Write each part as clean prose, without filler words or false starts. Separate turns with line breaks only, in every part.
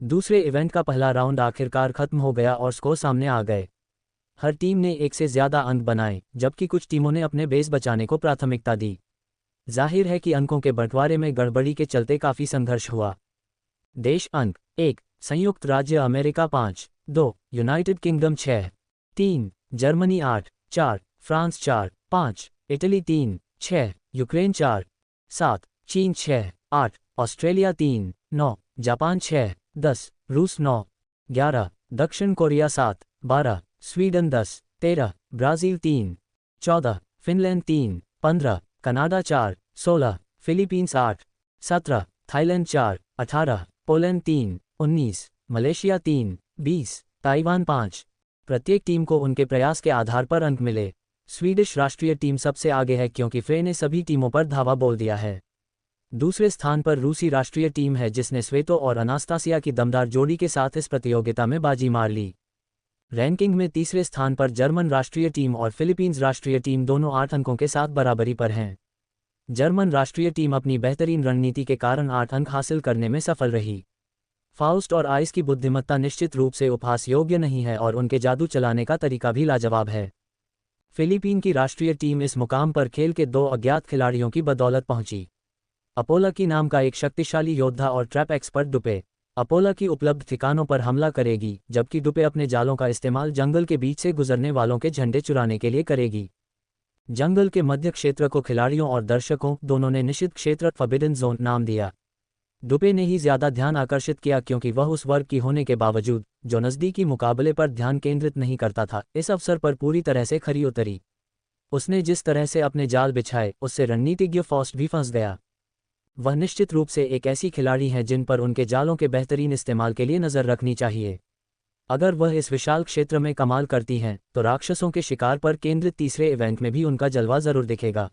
दूसरे इवेंट का पहला राउंड आखिरकार खत्म हो गया और स्कोर सामने आ गए। हर टीम ने एक से ज़्यादा अंक बनाए, जबकि कुछ टीमों ने अपने बेस बचाने को प्राथमिकता दी। जाहिर है कि अंकों के बंटवारे में गड़बड़ी के चलते काफ़ी संघर्ष हुआ। देश अंक: 1 संयुक्त राज्य America 5, 2 United kingdom 6, 3 Germany 8, 4 France 4, 5 Italy 3, 6 Ukraine 4, 7 चीन 6, 8 ऑस्ट्रेलिया 3, 9 जापान 6, 10 रूस 9, 11 दक्षिण Korea 7, 12 Sweden 10, 13 Brazil 3, 14 Finland 3, 15 Canada 4, 16 Philippines 8, 17 Thailand 4, 18 Poland 3, 19 Malaysia 3, 20 Taiwan 5। प्रत्येक टीम को उनके प्रयास के आधार पर अंक मिले। स्वीडिश राष्ट्रीय टीम सबसे आगे है क्योंकि फ्रे ने सभी टीमों पर धावा बोल दिया है। दूसरे स्थान पर रूसी राष्ट्रीय टीम है जिसने स्वेतो और अनास्तासिया की दमदार जोड़ी के साथ इस प्रतियोगिता में बाजी मार ली। रैंकिंग में तीसरे स्थान पर जर्मन राष्ट्रीय टीम और फिलीपींस राष्ट्रीय टीम दोनों 8 अंकों के साथ बराबरी पर हैं। जर्मन राष्ट्रीय टीम अपनी बेहतरीन रणनीति के कारण 8 अंक हासिल करने में सफल रही। फाउस्ट और आइस की बुद्धिमत्ता निश्चित रूप से उपहास योग्य नहीं है और उनके जादू चलाने का तरीका भी लाजवाब है। फिलीपीन की राष्ट्रीय टीम इस मुकाम पर खेल के 2 अज्ञात खिलाड़ियों की बदौलत पहुंची। अपोलाकी नाम का एक शक्तिशाली योद्धा और ट्रैप एक्सपर्ट डुपे। अपोलाकी उपलब्ध ठिकानों पर हमला करेगी, जबकि डुपे अपने जालों का इस्तेमाल जंगल के बीच से गुजरने वालों के झंडे चुराने के लिए करेगी। जंगल के मध्य क्षेत्र को खिलाड़ियों और दर्शकों दोनों ने निषिद्ध क्षेत्र फॉरबिडन जोन नाम दिया। डुपे ने ही ज्यादा ध्यान आकर्षित किया क्योंकि वह उस वर्ग की होने के बावजूद, जो नज़दीकी मुकाबले पर ध्यान केंद्रित नहीं करता था, इस अवसर पर पूरी तरह से खरी उतरी। उसने जिस तरह से अपने जाल बिछाए, उससे रणनीतिज्ञ फॉस्ट भी फंस गया। वह निश्चित रूप से एक ऐसी खिलाड़ी हैं जिन पर उनके जालों के बेहतरीन इस्तेमाल के लिए नज़र रखनी चाहिए। अगर वह इस विशाल क्षेत्र में कमाल करती हैं, तो राक्षसों के शिकार पर केंद्रित तीसरे इवेंट में भी उनका जलवा जरूर दिखेगा।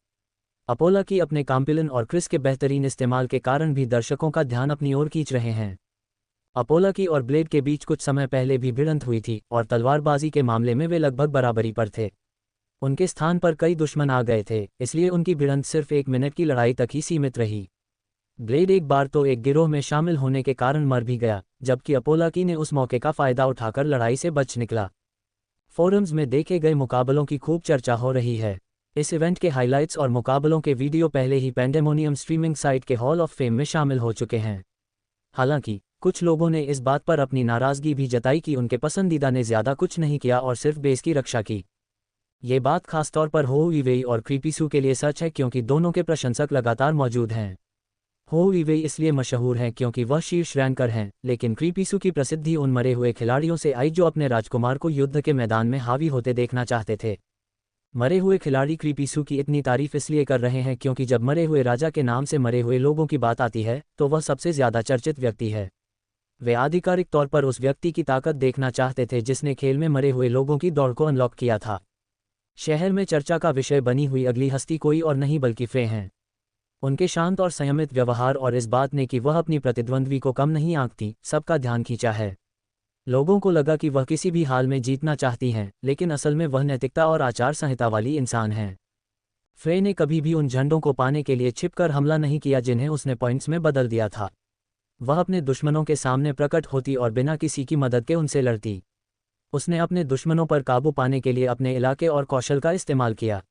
अपोलाकी अपने काम्पिलन और क्रिस के बेहतरीन इस्तेमाल के कारण भी दर्शकों का ध्यान अपनी ओर खींच रहे हैं। अपोलाकी और ब्लेड के बीच कुछ समय पहले भी भिड़ंत हुई थी और तलवारबाजी के मामले में वे लगभग बराबरी पर थे। उनके स्थान पर कई दुश्मन आ गए थे, इसलिए उनकी भिड़ंत सिर्फ 1 मिनट की लड़ाई तक ही सीमित रही। ब्लेड एक बार तो एक गिरोह में शामिल होने के कारण मर भी गया, जबकि अपोलाकी ने उस मौके का फायदा उठाकर लड़ाई से बच निकला। फोरम्स में देखे गए मुकाबलों की खूब चर्चा हो रही है। इस इवेंट के हाइलाइट्स और मुकाबलों के वीडियो पहले ही पैंडेमोनियम स्ट्रीमिंग साइट के हॉल ऑफ फेम में शामिल हो चुके हैं। हालांकि कुछ लोगों ने इस बात पर अपनी नाराजगी भी जताई कि उनके पसंदीदा ने ज्यादा कुछ नहीं किया और सिर्फ बेस की रक्षा की। ये बात खासतौर पर हो इवेई और क्रीपीसू के लिए सच है क्योंकि दोनों के प्रशंसक लगातार मौजूद हैं। हो इवेई इसलिए मशहूर हैं क्योंकि वह शीर्ष रैंकर हैं, लेकिन क्रीपीसू की प्रसिद्धि उन मरे हुए खिलाड़ियों से आई जो अपने राजकुमार को युद्ध के मैदान में हावी होते देखना चाहते थे। मरे हुए खिलाड़ी क्रीपीसू की इतनी तारीफ इसलिए कर रहे हैं क्योंकि जब मरे हुए राजा के नाम से मरे हुए लोगों की बात आती है, तो वह सबसे ज्यादा चर्चित व्यक्ति है। वे आधिकारिक तौर पर उस व्यक्ति की ताकत देखना चाहते थे जिसने खेल में मरे हुए लोगों की दौड़ को अनलॉक किया था। शहर में चर्चा का विषय बनी हुई अगली हस्ती कोई और नहीं बल्कि फ्रे हैं। उनके शांत और संयमित व्यवहार और इस बात ने कि वह अपनी प्रतिद्वंद्वी को कम नहीं आंकती, सबका ध्यान खींचा है। लोगों को लगा कि वह किसी भी हाल में जीतना चाहती हैं, लेकिन असल में वह नैतिकता और आचार संहिता वाली इंसान हैं। फ्रे ने कभी भी उन झंडों को पाने के लिए छिपकर हमला नहीं किया जिन्हें उसने पॉइंट्स में बदल दिया था। वह अपने दुश्मनों के सामने प्रकट होती और बिना किसी की मदद के उनसे लड़ती। उसने अपने दुश्मनों पर काबू पाने के लिए अपने इलाके और कौशल का इस्तेमाल किया।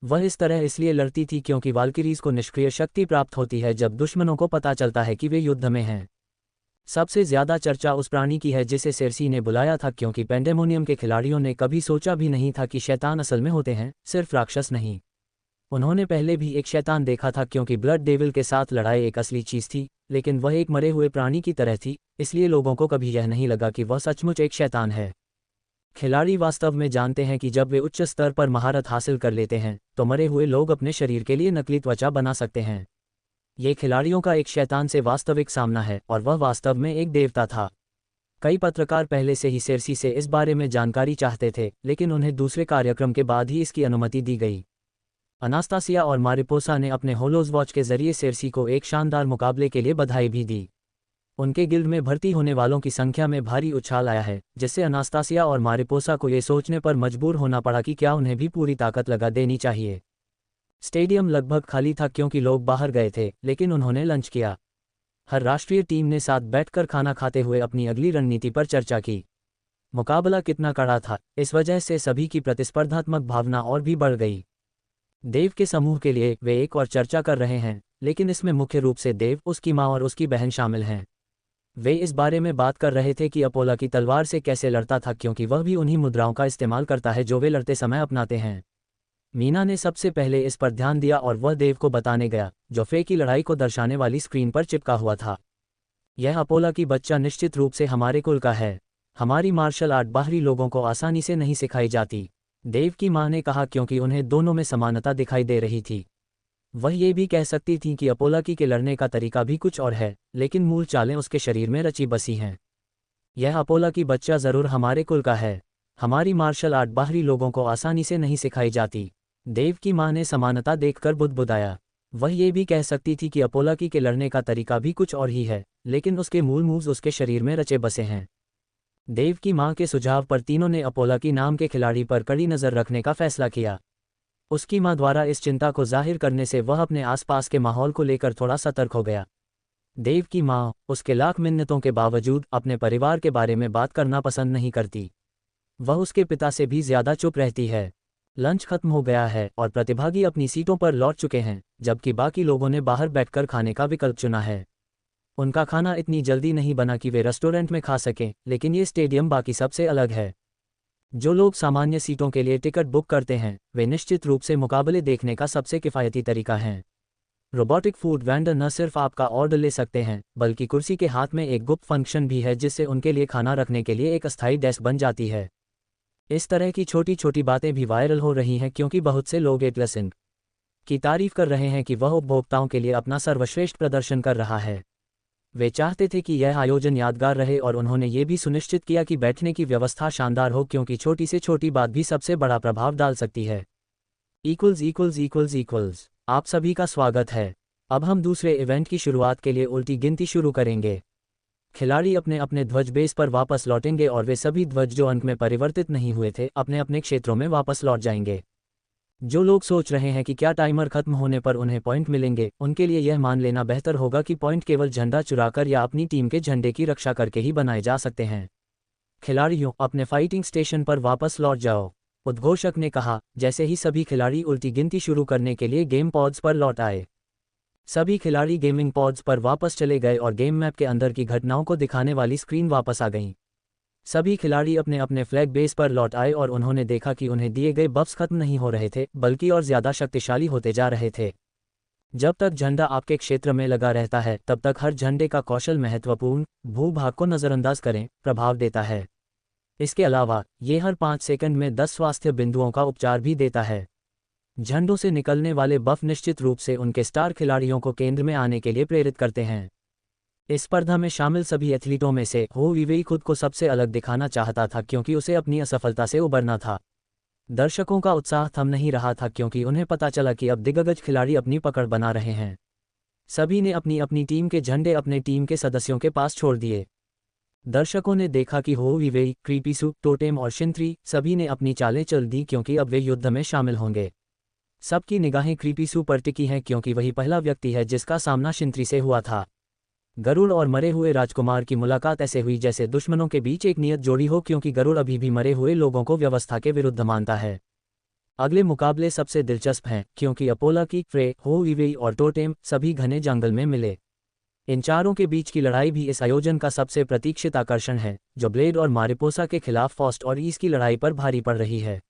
वह इस तरह इसलिए लड़ती थी क्योंकि वाल्किरीज को निष्क्रिय शक्ति प्राप्त होती है जब दुश्मनों को पता चलता है कि वे युद्ध में हैं। सबसे ज्यादा चर्चा उस प्राणी की है जिसे सेर्सी ने बुलाया था क्योंकि पैंडेमोनियम के खिलाड़ियों ने कभी सोचा भी नहीं था कि शैतान असल में होते हैं, सिर्फ राक्षस नहीं। उन्होंने पहले भी एक शैतान देखा था क्योंकि ब्लड डेविल के साथ लड़ाई एक असली चीज थी, लेकिन वह एक मरे हुए प्राणी की तरह थी, इसलिए लोगों को कभी यह नहीं लगा कि वह सचमुच एक शैतान है। खिलाड़ी वास्तव में जानते हैं कि जब वे उच्च स्तर पर महारत हासिल कर लेते हैं, तो मरे हुए लोग अपने शरीर के लिए नकली त्वचा बना सकते हैं। ये खिलाड़ियों का एक शैतान से वास्तविक सामना है और वह वास्तव में एक देवता था। कई पत्रकार पहले से ही सेर्सी से इस बारे में जानकारी चाहते थे, लेकिन उन्हें दूसरे कार्यक्रम के बाद ही इसकी अनुमति दी गई। अनास्तासिया और मारिपोसा ने अपने होलोज वॉच के जरिए सेर्सी को एक शानदार मुकाबले के लिए बधाई भी दी। उनके गिल्ड में भर्ती होने वालों की संख्या में भारी उछाल आया है, जिससे अनास्तासिया और मारिपोसा को ये सोचने पर मजबूर होना पड़ा कि क्या उन्हें भी पूरी ताकत लगा देनी चाहिए। स्टेडियम लगभग खाली था क्योंकि लोग बाहर गए थे, लेकिन उन्होंने लंच किया। हर राष्ट्रीय टीम ने साथ बैठकर खाना खाते हुए अपनी अगली रणनीति पर चर्चा की। मुकाबला कितना कड़ा था, इस वजह से सभी की प्रतिस्पर्धात्मक भावना और भी बढ़ गई। देव के समूह के लिए वे एक और चर्चा कर रहे हैं, लेकिन इसमें मुख्य रूप से देव, उसकी माँ और उसकी बहन शामिल हैं। वे इस बारे में बात कर रहे थे कि अपोला की तलवार से कैसे लड़ता था, क्योंकि वह भी उन्हीं मुद्राओं का इस्तेमाल करता है जो वे लड़ते समय अपनाते हैं। मीना ने सबसे पहले इस पर ध्यान दिया और वह देव को बताने गया, जो फे की लड़ाई को दर्शाने वाली स्क्रीन पर चिपका हुआ था। यह अपोला की बच्चा निश्चित रूप से हमारे कुल का है। हमारी मार्शल आर्ट बाहरी लोगों को आसानी से नहीं सिखाई जाती, देव की मां ने कहा, क्योंकि उन्हें दोनों में समानता दिखाई दे रही थी। वह ये भी कह सकती थी कि अपोला के लड़ने का तरीका भी कुछ और है, लेकिन मूल चालें उसके शरीर में रची बसी हैं। यह अपोला की बच्चा ज़रूर हमारे कुल का है। हमारी मार्शल आर्ट बाहरी लोगों को आसानी से नहीं सिखाई जाती, देव की मां ने समानता देखकर बुदबुदाया। वह ये भी कह सकती थी कि अपोला के लड़ने का तरीका भी कुछ और ही है, लेकिन उसके मूल मूव्स उसके शरीर में रचे बसे हैं। देव की मां के सुझाव पर तीनों ने अपोला की नाम के खिलाड़ी पर कड़ी नज़र रखने का फैसला किया। उसकी मां द्वारा इस चिंता को जाहिर करने से वह अपने आसपास के माहौल को लेकर थोड़ा सतर्क हो गया। देव की मां, उसके लाख मिन्नतों के बावजूद, अपने परिवार के बारे में बात करना पसंद नहीं करती। वह उसके पिता से भी ज़्यादा चुप रहती है। लंच खत्म हो गया है और प्रतिभागी अपनी सीटों पर लौट चुके हैं, जबकि बाकी लोगों ने बाहर बैठकर खाने का विकल्प चुना है। उनका खाना इतनी जल्दी नहीं बना कि वे रेस्टोरेंट में खा सकें, लेकिन ये स्टेडियम बाकी सबसे अलग है। जो लोग सामान्य सीटों के लिए टिकट बुक करते हैं, वे निश्चित रूप से मुकाबले देखने का सबसे किफ़ायती तरीका है। रोबोटिक फूड वेंडर न सिर्फ आपका ऑर्डर ले सकते हैं, बल्कि कुर्सी के हाथ में एक गुप्त फंक्शन भी है जिससे उनके लिए खाना रखने के लिए एक अस्थायी डेस्क बन जाती है। इस तरह की छोटी छोटी बातें भी वायरल हो रही हैं, क्योंकि बहुत से लोग एटलसन की तारीफ कर रहे हैं कि वह उपभोक्ताओं के लिए अपना सर्वश्रेष्ठ प्रदर्शन कर रहा है। वे चाहते थे कि यह आयोजन यादगार रहे और उन्होंने ये भी सुनिश्चित किया कि बैठने की व्यवस्था शानदार हो, क्योंकि छोटी से छोटी बात भी सबसे बड़ा प्रभाव डाल सकती है। आप सभी का स्वागत है। अब हम दूसरे इवेंट की शुरुआत के लिए उल्टी गिनती शुरू करेंगे। खिलाड़ी अपने अपने ध्वज बेस पर वापस लौटेंगे और वे सभी ध्वज जो अंक में परिवर्तित नहीं हुए थे, अपने अपने क्षेत्रों में वापस लौट जाएंगे। जो लोग सोच रहे हैं कि क्या टाइमर खत्म होने पर उन्हें पॉइंट मिलेंगे, उनके लिए यह मान लेना बेहतर होगा कि पॉइंट केवल झंडा चुराकर या अपनी टीम के झंडे की रक्षा करके ही बनाए जा सकते हैं। खिलाड़ियों, अपने फाइटिंग स्टेशन पर वापस लौट जाओ, उद्घोषक ने कहा, जैसे ही सभी खिलाड़ी उल्टी गिनती शुरू करने के लिए गेम पॉड्स पर लौट आए। सभी खिलाड़ी गेमिंग पॉड्स पर वापस चले गए और गेम मैप के अंदर की घटनाओं को दिखाने वाली स्क्रीन वापस आ गईं। सभी खिलाड़ी अपने अपने फ्लैग बेस पर लौट आए और उन्होंने देखा कि उन्हें दिए गए बफ्स खत्म नहीं हो रहे थे, बल्कि और ज़्यादा शक्तिशाली होते जा रहे थे। जब तक झंडा आपके क्षेत्र में लगा रहता है, तब तक हर झंडे का कौशल महत्वपूर्ण भूभाग को नज़रअंदाज करें प्रभाव देता है। इसके अलावा ये हर 5 सेकंड में 10 स्वास्थ्य बिंदुओं का उपचार भी देता है। झंडों से निकलने वाले बफ निश्चित रूप से उनके स्टार खिलाड़ियों को केंद्र में आने के लिए प्रेरित करते हैं। इस स्पर्धा में शामिल सभी एथलीटों में से हो विवेई खुद को सबसे अलग दिखाना चाहता था, क्योंकि उसे अपनी असफलता से उबरना था। दर्शकों का उत्साह थम नहीं रहा था, क्योंकि उन्हें पता चला कि अब दिग्गज खिलाड़ी अपनी पकड़ बना रहे हैं। सभी ने अपनी अपनी टीम के झंडे अपने टीम के सदस्यों के पास छोड़ दिए। दर्शकों ने देखा कि हो विवेई, क्रीपिसू, टोटेम और शिंत्री सभी ने अपनी चालें चल दी, क्योंकि अब वे युद्ध में शामिल होंगे। सबकी निगाहें क्रीपिसू पर टिकी हैं, क्योंकि वही पहला व्यक्ति है जिसका सामना शिंत्री से हुआ था। गरुड़ और मरे हुए राजकुमार की मुलाकात ऐसे हुई जैसे दुश्मनों के बीच एक नियत जोड़ी हो, क्योंकि गरुड़ अभी भी मरे हुए लोगों को व्यवस्था के विरुद्ध मानता है। अगले मुकाबले सबसे दिलचस्प हैं, क्योंकि अपोला की फ्रे, हो विवेई और टोटेम सभी घने जंगल में मिले। इन चारों के बीच की लड़ाई भी इस आयोजन का सबसे प्रतीक्षित आकर्षण है, जो ब्लेड और मारिपोसा के खिलाफ फॉस्ट और ईस की लड़ाई पर भारी पड़ रही है।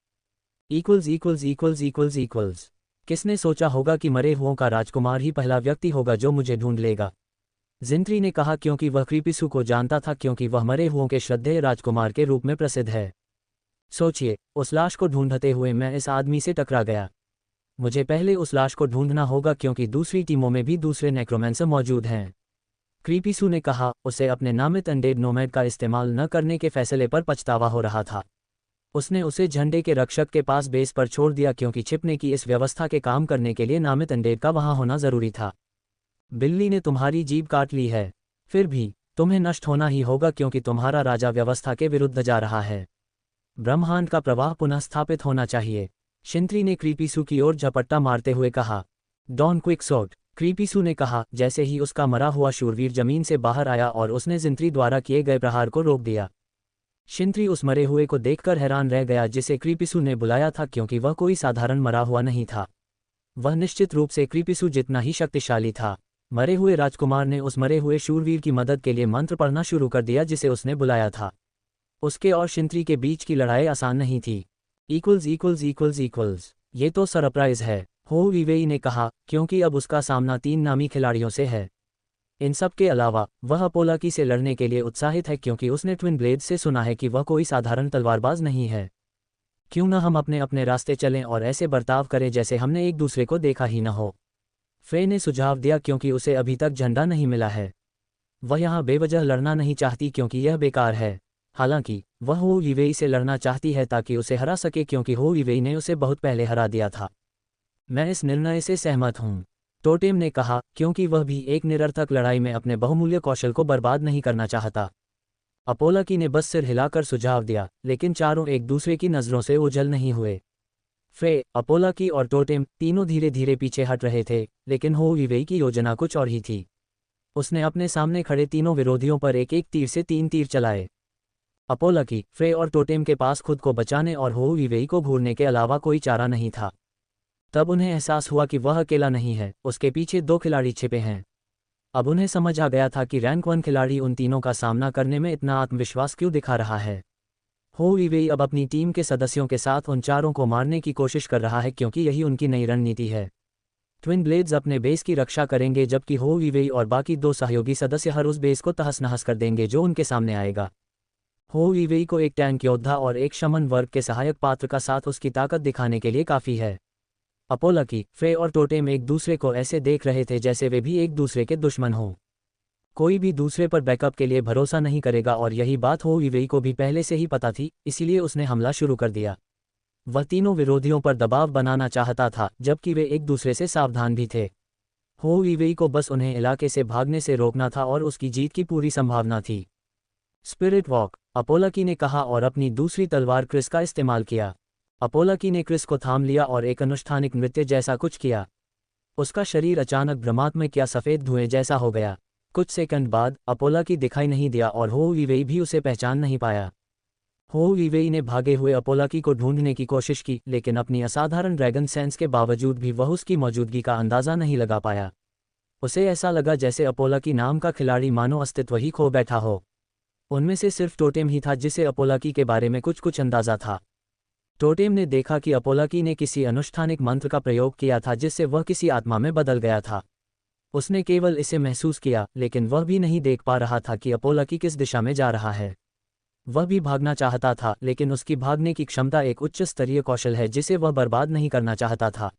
किसने सोचा होगा कि मरे हुओं का राजकुमार ही पहला व्यक्ति होगा जो मुझे ढूंढ लेगा, जिंत्री ने कहा, क्योंकि वह क्रीपिसू को जानता था, क्योंकि वह मरे हुओं के श्रद्धेय राजकुमार के रूप में प्रसिद्ध है। सोचिए, उस लाश को ढूंढते हुए मैं इस आदमी से टकरा गया। मुझे पहले उस लाश को ढूंढना होगा, क्योंकि दूसरी टीमों में भी दूसरे नेक्रोमेंसर मौजूद हैं। क्रीपिसू ने कहा, उसे अपने नामित अनडेड नोमैड का इस्तेमाल न करने के फैसले पर पछतावा हो रहा था। उसने उसे झंडे के रक्षक के पास बेस पर छोड़ दिया, क्योंकि छिपने की इस व्यवस्था के काम करने के लिए नामित अनडेड का वहां होना जरूरी था। बिल्ली ने तुम्हारी जीभ काट ली है, फिर भी तुम्हें नष्ट होना ही होगा, क्योंकि तुम्हारा राजा व्यवस्था के विरुद्ध जा रहा है। ब्रह्मांड का प्रवाह पुनः स्थापित होना चाहिए, शिंत्री ने क्रीपिसू की ओर झपट्टा मारते हुए कहा। डॉन क्विकसॉर्ट, क्रीपिसू ने कहा, जैसे ही उसका मरा हुआ शूरवीर जमीन से बाहर आया और उसने जिंत्री द्वारा किए गए प्रहार को रोक दिया। शिंत्री उस मरे हुए को देखकर हैरान रह गया जिसे क्रीपिसू ने बुलाया था, क्योंकि वह कोई साधारण मरा हुआ नहीं था। वह निश्चित रूप से क्रीपिसू जितना ही शक्तिशाली था। मरे हुए राजकुमार ने उस मरे हुए शूरवीर की मदद के लिए मंत्र पढ़ना शुरू कर दिया जिसे उसने बुलाया था। उसके और शिंत्री के बीच की लड़ाई आसान नहीं थी। इक्वल्स ये तो सरप्राइज है, हो विवेई ने कहा, क्योंकि अब उसका सामना 3 नामी खिलाड़ियों से है। इन सब के अलावा वह अपोलाकी से लड़ने के लिए उत्साहित है, क्योंकि उसने ट्विन ब्लेड से सुना है कि वह कोई साधारण तलवारबाज नहीं है। क्यों न हम अपने अपने रास्ते चलें और ऐसे बर्ताव करें जैसे हमने एक दूसरे को देखा ही न हो। फ्रे ने सुझाव दिया, क्योंकि उसे अभी तक झंडा नहीं मिला है। वह यहाँ बेवजह लड़ना नहीं चाहती क्योंकि यह बेकार है। हालांकि वह हो विवेई से लड़ना चाहती है ताकि उसे हरा सके, क्योंकि हो विवेई ने उसे बहुत पहले हरा दिया था। मैं इस निर्णय से सहमत हूँ, टोटेम ने कहा, क्योंकि वह भी एक निरर्थक लड़ाई में अपने बहुमूल्य कौशल को बर्बाद नहीं करना चाहता। अपोलाकी ने बस सिर हिलाकर सुझाव दिया, लेकिन चारों एक दूसरे की नज़रों से ओझल नहीं हुए। फ्रे, अपोलाकी और टोटेम तीनों धीरे धीरे पीछे हट रहे थे, लेकिन हो विवेई की योजना कुछ और ही थी। उसने अपने सामने खड़े तीनों विरोधियों पर एक एक तीर से 3 तीर चलाए। अपोलाकी, फ्रे और टोटेम के पास खुद को बचाने और हो विवेई को भूलने के अलावा कोई चारा नहीं था। तब उन्हें एहसास हुआ कि वह अकेला नहीं है, उसके पीछे 2 खिलाड़ी छिपे हैं। अब उन्हें समझ आ गया था कि रैंक 1 खिलाड़ी उन तीनों का सामना करने में इतना आत्मविश्वास क्यों दिखा रहा है। हो विवेई अब अपनी टीम के सदस्यों के साथ उन चारों को मारने की कोशिश कर रहा है, क्योंकि यही उनकी नई रणनीति है। ट्विन ब्लेड्स अपने बेस की रक्षा करेंगे, जबकि हो विवेई और बाकी 2 सहयोगी सदस्य हर उस बेस को तहस नहस कर देंगे जो उनके सामने आएगा। हो विवेई को एक टैंक योद्धा और एक शमन वर्ग के सहायक पात्र का साथ उसकी ताकत दिखाने के लिए काफ़ी है। अपोलाकी, फ्रे और टोटेम एक दूसरे को ऐसे देख रहे थे जैसे वे भी एक दूसरे के दुश्मन हों। कोई भी दूसरे पर बैकअप के लिए भरोसा नहीं करेगा, और यही बात हो विवेई को भी पहले से ही पता थी, इसीलिए उसने हमला शुरू कर दिया। वह तीनों विरोधियों पर दबाव बनाना चाहता था, जबकि वे एक दूसरे से सावधान भी थे। हो विवेई को बस उन्हें इलाके से भागने से रोकना था और उसकी जीत की पूरी संभावना थी। स्पिरिट वॉक, अपोलाकी ने कहा और अपनी दूसरी तलवार क्रिस का इस्तेमाल किया। अपोलाकी ने क्रिस को थाम लिया और एक अनुष्ठानिक नृत्य जैसा कुछ किया। उसका शरीर अचानक ब्रह्मात्मक या सफ़ेद धुएं जैसा हो गया। कुछ सेकंड बाद अपोलाकी दिखाई नहीं दिया और हो विवेई भी उसे पहचान नहीं पाया। हो विवेई ने भागे हुए अपोलाकी को ढूंढने की कोशिश की, लेकिन अपनी असाधारण ड्रैगन सेंस के बावजूद भी वह उसकी मौजूदगी का अंदाज़ा नहीं लगा पाया। उसे ऐसा लगा जैसे अपोलाकी नाम का खिलाड़ी मानो अस्तित्व ही खो बैठा हो। उनमें से सिर्फ टोटेम ही था जिसे अपोलाकी के बारे में कुछ अंदाज़ा था। टोटेम ने देखा कि अपोलाकी ने किसी अनुष्ठानिक मंत्र का प्रयोग किया था जिससे वह किसी आत्मा में बदल गया था। उसने केवल इसे महसूस किया, लेकिन वह भी नहीं देख पा रहा था कि अपोलाकी किस दिशा में जा रहा है। वह भी भागना चाहता था, लेकिन उसकी भागने की क्षमता एक उच्च स्तरीय कौशल है जिसे वह बर्बाद नहीं करना चाहता था।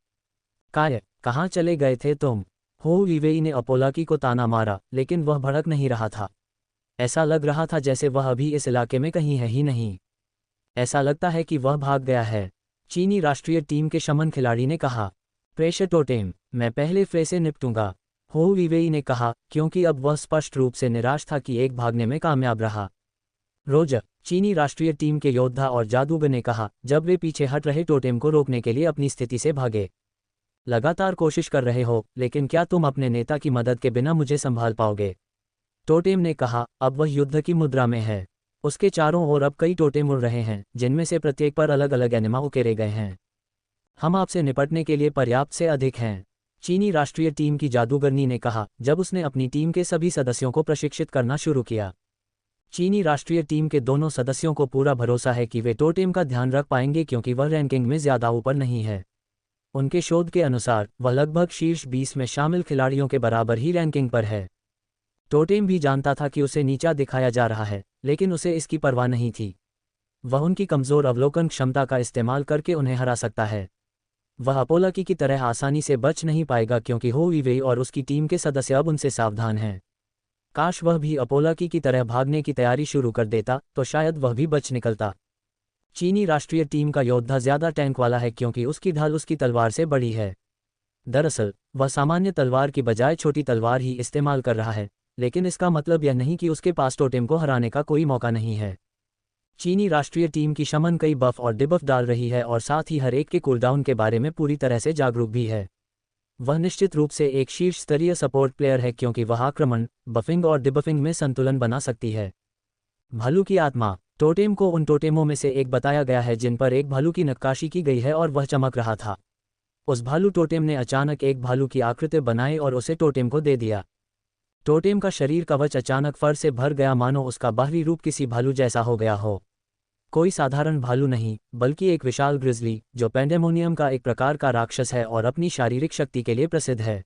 काय, कहाँ चले गए थे तुम? हो विवेई ने अपोलाकी को ताना मारा, लेकिन वह भड़क नहीं रहा था। ऐसा लग रहा था जैसे वह अभी इस इलाके में कहीं है ही नहीं। ऐसा लगता है कि वह भाग गया है, चीनी राष्ट्रीय टीम के शमन खिलाड़ी ने कहा। प्रेशर टोटेम, मैं पहले फ्रे से निपटूंगा, हो विवेई ने कहा, क्योंकि अब वह स्पष्ट रूप से निराश था कि एक भागने में कामयाब रहा। रोजर, चीनी राष्ट्रीय टीम के योद्धा और जादूगर ने कहा, जब वे पीछे हट रहे टोटेम को रोकने के लिए अपनी स्थिति से भागे। लगातार कोशिश कर रहे हो, लेकिन क्या तुम अपने नेता की मदद के बिना मुझे संभाल पाओगे? टोटेम ने कहा, अब वह युद्ध की मुद्रा में है। उसके चारों ओर अब कई टोटेम उड़ रहे हैं, जिनमें से प्रत्येक पर अलग अलग एनिमा उकेरे गए हैं। हम आपसे निपटने के लिए पर्याप्त से अधिक हैं, चीनी राष्ट्रीय टीम की जादूगरनी ने कहा, जब उसने अपनी टीम के सभी सदस्यों को प्रशिक्षित करना शुरू किया। चीनी राष्ट्रीय टीम के दोनों सदस्यों को पूरा भरोसा है कि वे टोटेम का ध्यान रख पाएंगे, क्योंकि वह रैंकिंग में ज़्यादा ऊपर नहीं है। उनके शोध के अनुसार वह लगभग शीर्ष 20 में शामिल खिलाड़ियों के बराबर ही रैंकिंग पर है। टोटेम भी जानता था कि उसे नीचा दिखाया जा रहा है, लेकिन उसे इसकी परवाह नहीं थी। वह उनकी कमज़ोर अवलोकन क्षमता का इस्तेमाल करके उन्हें हरा सकता है। वह अपोलाकी की तरह आसानी से बच नहीं पाएगा, क्योंकि हो विवेई और उसकी टीम के सदस्य अब उनसे सावधान हैं। काश वह भी अपोलाकी की तरह भागने की तैयारी शुरू कर देता, तो शायद वह भी बच निकलता। चीनी राष्ट्रीय टीम का योद्धा ज़्यादा टैंक वाला है, क्योंकि उसकी ढाल उसकी तलवार से बड़ी है। दरअसल वह सामान्य तलवार की बजाय छोटी तलवार ही इस्तेमाल कर रहा है, लेकिन इसका मतलब यह नहीं कि उसके पास टोटेम को हराने का कोई मौका नहीं है। चीनी राष्ट्रीय टीम की शमन कई बफ और डिबफ डाल रही है और साथ ही हर एक के कूलडाउन के बारे में पूरी तरह से जागरूक भी है। वह निश्चित रूप से एक शीर्ष स्तरीय सपोर्ट प्लेयर है क्योंकि वह आक्रमण, बफिंग और डिबफिंग में संतुलन बना सकती है। भालू की आत्मा। टोटेम को उन टोटेमों में से एक बताया गया है जिन पर एक भालू की नक्काशी की गई है और वह चमक रहा था। उस भालू टोटेम ने अचानक एक भालू की आकृति बनाई और उसे टोटेम को दे दिया। टोटेम का शरीर कवच अचानक फर से भर गया, मानो उसका बाहरी रूप किसी भालू जैसा हो गया हो। कोई साधारण भालू नहीं, बल्कि एक विशाल ग्रिजली, जो पैंडेमोनियम का एक प्रकार का राक्षस है और अपनी शारीरिक शक्ति के लिए प्रसिद्ध है।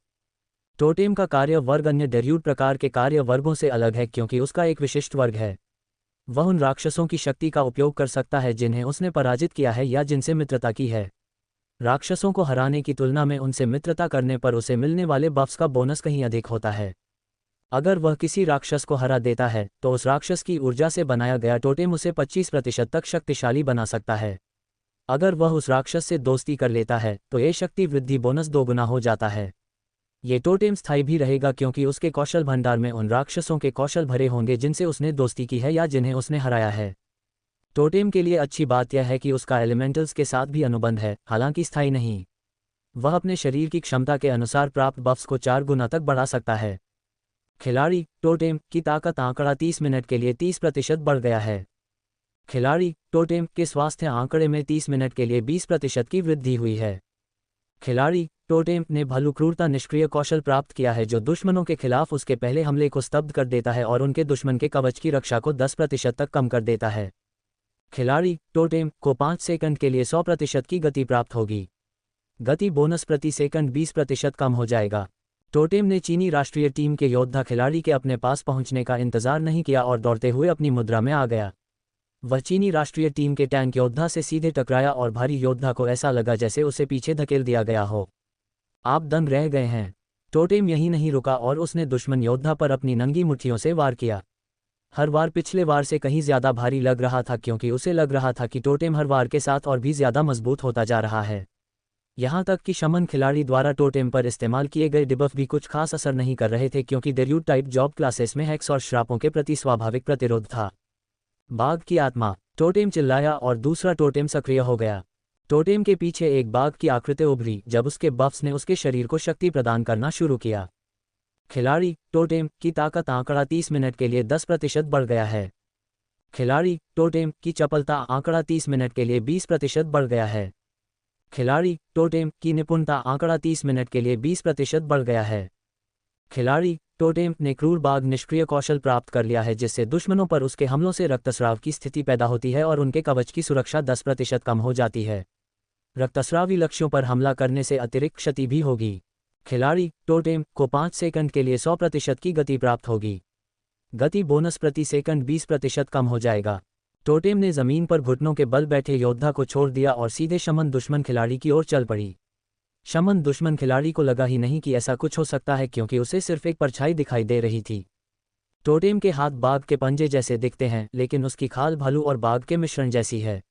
टोटेम का कार्य वर्ग अन्य डेर्यूड प्रकार के कार्य वर्गों से अलग है क्योंकि उसका एक विशिष्ट वर्ग है। वह उन राक्षसों की शक्ति का उपयोग कर सकता है जिन्हें उसने पराजित किया है या जिनसे मित्रता की है। राक्षसों को हराने की तुलना में उनसे मित्रता करने पर उसे मिलने वाले बफ्स का बोनस कहीं अधिक होता है। अगर वह किसी राक्षस को हरा देता है तो उस राक्षस की ऊर्जा से बनाया गया टोटेम उसे 25% तक शक्तिशाली बना सकता है। अगर वह उस राक्षस से दोस्ती कर लेता है तो ये शक्ति वृद्धि बोनस 2 गुना हो जाता है। ये टोटेम स्थायी भी रहेगा क्योंकि उसके कौशल भंडार में उन राक्षसों के कौशल भरे होंगे जिनसे उसने दोस्ती की है या जिन्हें उसने हराया है। टोटेम के लिए अच्छी बात यह है कि उसका एलिमेंटल्स के साथ भी अनुबंध है, हालांकि स्थायी नहीं। वह अपने शरीर की क्षमता के अनुसार प्राप्त बफ्स को 4 गुना तक बढ़ा सकता है। खिलाड़ी। टोटेम की ताकत आंकड़ा 30 मिनट के लिए 30% बढ़ गया है। खिलाड़ी। टोटेम के स्वास्थ्य आंकड़े में 30 मिनट के लिए 20% की वृद्धि हुई है। खिलाड़ी। टोटेम ने भालू क्रूरता निष्क्रिय कौशल प्राप्त किया है जो दुश्मनों के खिलाफ उसके पहले हमले को स्तब्ध कर देता है और उनके दुश्मन के कवच की रक्षा को 10% तक कम कर देता है। खिलाड़ी। टोटेम को 5 सेकंड के लिए 100% की गति प्राप्त होगी। गति बोनस प्रति सेकंड 20% कम हो जाएगा। टोटेम ने चीनी राष्ट्रीय टीम के योद्धा खिलाड़ी के अपने पास पहुंचने का इंतजार नहीं किया और दौड़ते हुए अपनी मुद्रा में आ गया। वह चीनी राष्ट्रीय टीम के टैंक योद्धा से सीधे टकराया और भारी योद्धा को ऐसा लगा जैसे उसे पीछे धकेल दिया गया हो। आप दंग रह गए हैं। टोटेम यहीं नहीं रुका और उसने दुश्मन योद्धा पर अपनी नंगी मुट्ठियों से वार किया। हर वार पिछले वार से कहीं ज्यादा भारी लग रहा था क्योंकि उसे लग रहा था कि टोटेम हर वार के साथ और भी ज्यादा मजबूत होता जा रहा है। यहाँ तक कि शमन खिलाड़ी द्वारा टोटेम पर इस्तेमाल किए गए डिबफ भी कुछ खास असर नहीं कर रहे थे क्योंकि डेर्यूड टाइप जॉब क्लासेस में हेक्स और श्रापों के प्रति स्वाभाविक प्रतिरोध था। बाघ की आत्मा। टोटेम चिल्लाया और दूसरा टोटेम सक्रिय हो गया। टोटेम के पीछे एक बाघ की आकृति उभरी जब उसके बफ्स ने उसके शरीर को शक्ति प्रदान करना शुरू किया। खिलाड़ी। टोटेम की ताकत आंकड़ा 30 मिनट के लिए 10% बढ़ गया है। खिलाड़ी। टोटेम की चपलता आंकड़ा 30 मिनट के लिए 20% बढ़ गया है। खिलाड़ी। टोटेम की निपुणता आंकड़ा 30 मिनट के लिए 20% बढ़ गया है। खिलाड़ी। टोटेम ने क्रूर बाघ निष्क्रिय कौशल प्राप्त कर लिया है जिससे दुश्मनों पर उसके हमलों से रक्तस्राव की स्थिति पैदा होती है और उनके कवच की सुरक्षा 10% कम हो जाती है। रक्तस्रावी लक्ष्यों पर हमला करने से अतिरिक्त क्षति भी होगी। खिलाड़ी। टोटेम को 5 सेकंड के लिए 100% की गति प्राप्त होगी। गति बोनस प्रति सेकंड 20% कम हो जाएगा। टोटेम ने जमीन पर घुटनों के बल बैठे योद्धा को छोड़ दिया और सीधे शमन दुश्मन खिलाड़ी की ओर चल पड़ी। शमन दुश्मन खिलाड़ी को लगा ही नहीं कि ऐसा कुछ हो सकता है क्योंकि उसे सिर्फ एक परछाई दिखाई दे रही थी। टोटेम के हाथ बाघ के पंजे जैसे दिखते हैं लेकिन उसकी खाल भालू और बाघ के मिश्रण जैसी है।